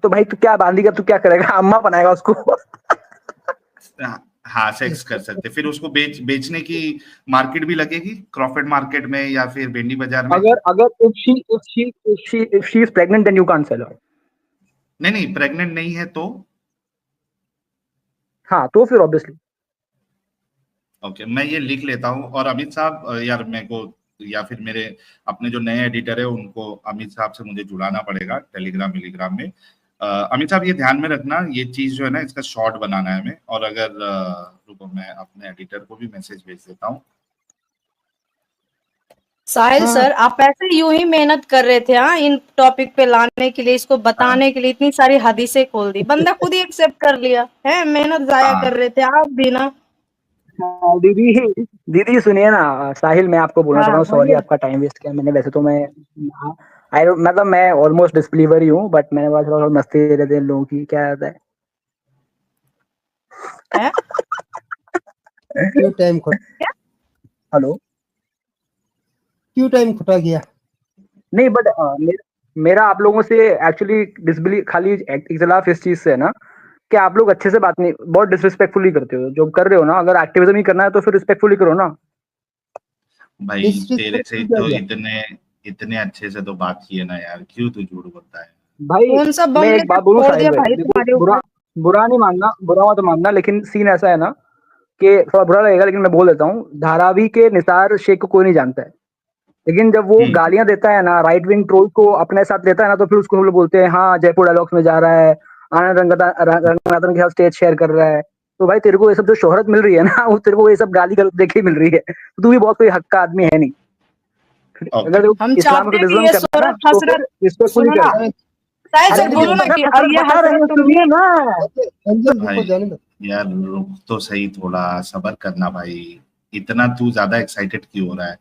तो भाई तू क्या बांदी का तू क्या करेगा, अम्मा बनाएगा उसको। हाँ सेक्स कर सकते, फिर उसको बेचने की मार्केट भी लगेगी, क्रॉफर्ड मार्केट में या फिर भेंडी बाजार में। अगर अगर if she is pregnant then you can't sell her। नहीं नहीं, प्रेग्नेंट नहीं है तो हाँ तो फिर ऑब्वियसली। ओके, मैं ये लिख लेता हूँ। और अमित साहब यार मेरे को, या फिर मेरे अपने जो नए एडिटर है उनको अमित साहब से मुझे जुड़ाना पड़ेगा टेलीग्राम में। अमित साहब ये ध्यान में रखना, ये चीज जो है ना इसका शॉर्ट बनाना है हमें। और अगर रुको, मैं अपने एडिटर को भी मैसेज भेज देता हूँ। साहिल सर, आप ऐसे यूं ही मेहनत कर रहे थे हाँ, इन टॉपिक पे लाने के लिए, इसको बताने के लिए इतनी सारी हदीसें खोल दी, बंदा खुद ही एक्सेप्ट कर लिया है, मेहनत जाया कर रहे थे आप भी ना। दीदी दीदी सुनिए ना, साहिल मैं आपको बोलना चाह रहा हाँ हूँ, सॉरी बोलिए। आपका टाइम वेस्ट किया मैंने, वैसे तो मैं मतलब मैं ऑलमोस्ट डिसबिलीवर ही हूँ, बट मैंने बोला थोड़ा मस्ती दे रहे थे लोगों की, क्या आता है। हैं? क्यों टाइम हेलो, क्यों टाइम खुटा गया? नहीं बट मेरा आप लोगों से एक्चुअली डिसबिलीव खाली इख्तिलाफ इस चीज से है ना कि आप लोग अच्छे से बात नहीं, बहुत डिसरिस्पेक्टफुली करते हो जो कर रहे हो ना, अगर एक्टिविज्म ही करना है तो फिर रिस्पेक्टफुली करो ना भाई तेरे से तो इतने अच्छे से तो बात किए ना यार, क्यों तू झूठ बोलता है भाई। कौन सा बम मैं एक लेके बात बोलूं फोड़ साहिल दिया भाई, भाई देखो तुम्हारे बुरा ऊपर? बुरा नहीं मानना, बुरा मत मानना, लेकिन सीन ऐसा है ना कि थोड़ा बुरा लगेगा, लेकिन मैं बोल देता हूँ, धारावी के निसार शेख को कोई नहीं जानता है, लेकिन जब वो गालियां देता है ना राइट विंग ट्रोल को अपने साथ लेता है ना, तो फिर उसको हम लोग बोलते हैं हाँ जयपुर डायलॉग्स में जा रहा है, आनंद रंगनाथन के साथ स्टेज शेयर कर रहा है। तो भाई तेरे को ये सब जो शोहरत मिल रही है ना, वो तेरे को ये सब गाली गलौज देखे मिल रही है, तो तू भी बहुत कोई हक का आदमी है नहीं। अगर हम इस्लाम चाहते को हैं कि क्रिटिसिज्म ये करना है ना शोहरत तो फिर हसरत, रिस्पेक्टफुली सुनो ना कर। साहिल अरे सर, बोलो ना कि ये बता रहे हसरत हैं, तुम सुनिए ना। रंजन भाई रुको, जाने दो। यार रुक तो सही, थोड़ा सब्र करना भाई। इतना तू ज्यादा एक्साइटेड क्यों हो रहा है?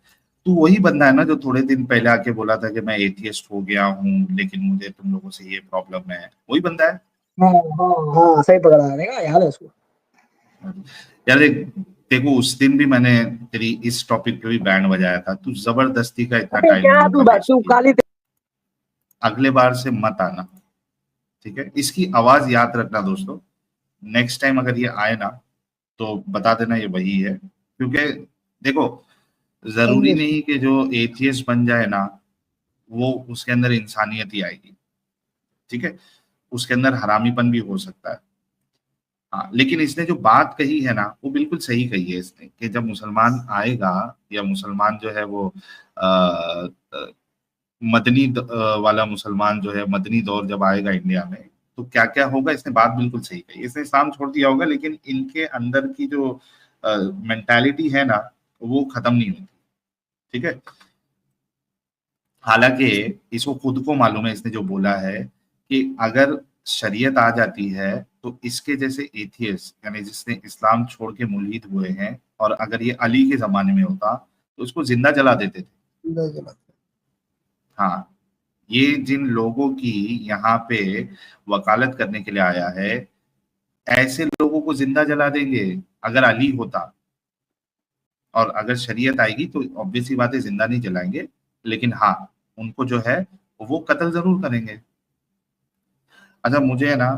तू वही बंदा है ना जो थोड़े दिन पहले आके बोला था कि मैं एथियस्ट हो गया हूँ लेकिन मुझे तुम लोगों से ये प्रॉब्लम है, वही बंदा है। हाँ हाँ हाँ, सही पकड़ा रहेगा, याद है उसको। यार देख, देखो उस दिन भी मैंने तेरी इस टॉपिक पे भी बैंड बजाया था, तू जबरदस्ती का इतना टाइम हम क्या लोग तू का वेस्ट तू किया। काली अगले बार से मत आना, ठीक है? इसकी आवाज याद रखना दोस्तों, नेक्स्ट टाइम अगर ये आए ना तो बता देना ये वही है। क्योंकि देखो, जरूरी नहीं कि जो एथियस्ट बन जाए ना वो उसके अंदर इंसानियत ही आएगी, ठीक है? उसके अंदर हरामीपन भी हो सकता है। हाँ, लेकिन इसने जो बात कही है ना वो बिल्कुल सही कही है इसने, कि जब मुसलमान आएगा या मुसलमान जो है वो आ, आ, वाला मुसलमान जो है, मदनी दौर जब आएगा इंडिया में तो क्या क्या होगा, इसने बात बिल्कुल सही कही। इसने इस्लाम छोड़ दिया होगा लेकिन इनके अंदर की जो मेंटालिटी है ना वो खत्म नहीं होती, ठीक है? हालांकि इसको खुद को मालूम है, इसने जो बोला है कि अगर शरीयत आ जाती है तो इसके जैसे एथियस्ट, यानी जिसने इस्लाम छोड़ के मुल्हिद हुए हैं, और अगर ये अली के जमाने में होता तो उसको जिंदा जला देते थे। हाँ, ये जिन लोगों की यहाँ पे वकालत करने के लिए आया है, ऐसे लोगों को जिंदा जला देंगे अगर अली होता। और अगर शरीयत आएगी तो ऑब्वियसली बात है जिंदा नहीं जलाएंगे, लेकिन हाँ उनको जो है वो कत्ल जरूर करेंगे। अच्छा मुझे है ना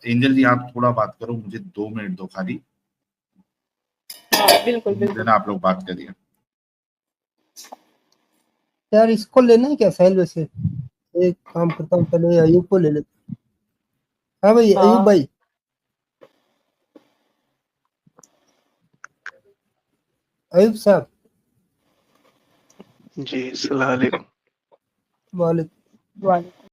एंजल जी आप थोड़ा बात करो, मुझे 2 मिनट दो खाली। बिल्कुल मुझे बिल्कुल। ना आप लोग बात करिए। यार इसको लेना है क्या साहिल? वैसे एक काम करता हूँ, पहले अयूब को ले लेता हूँ। हाँ भाई, अयूब हाँ भाई अयूब साहब जी, अस्सलाम वालेकुम। वालेकुम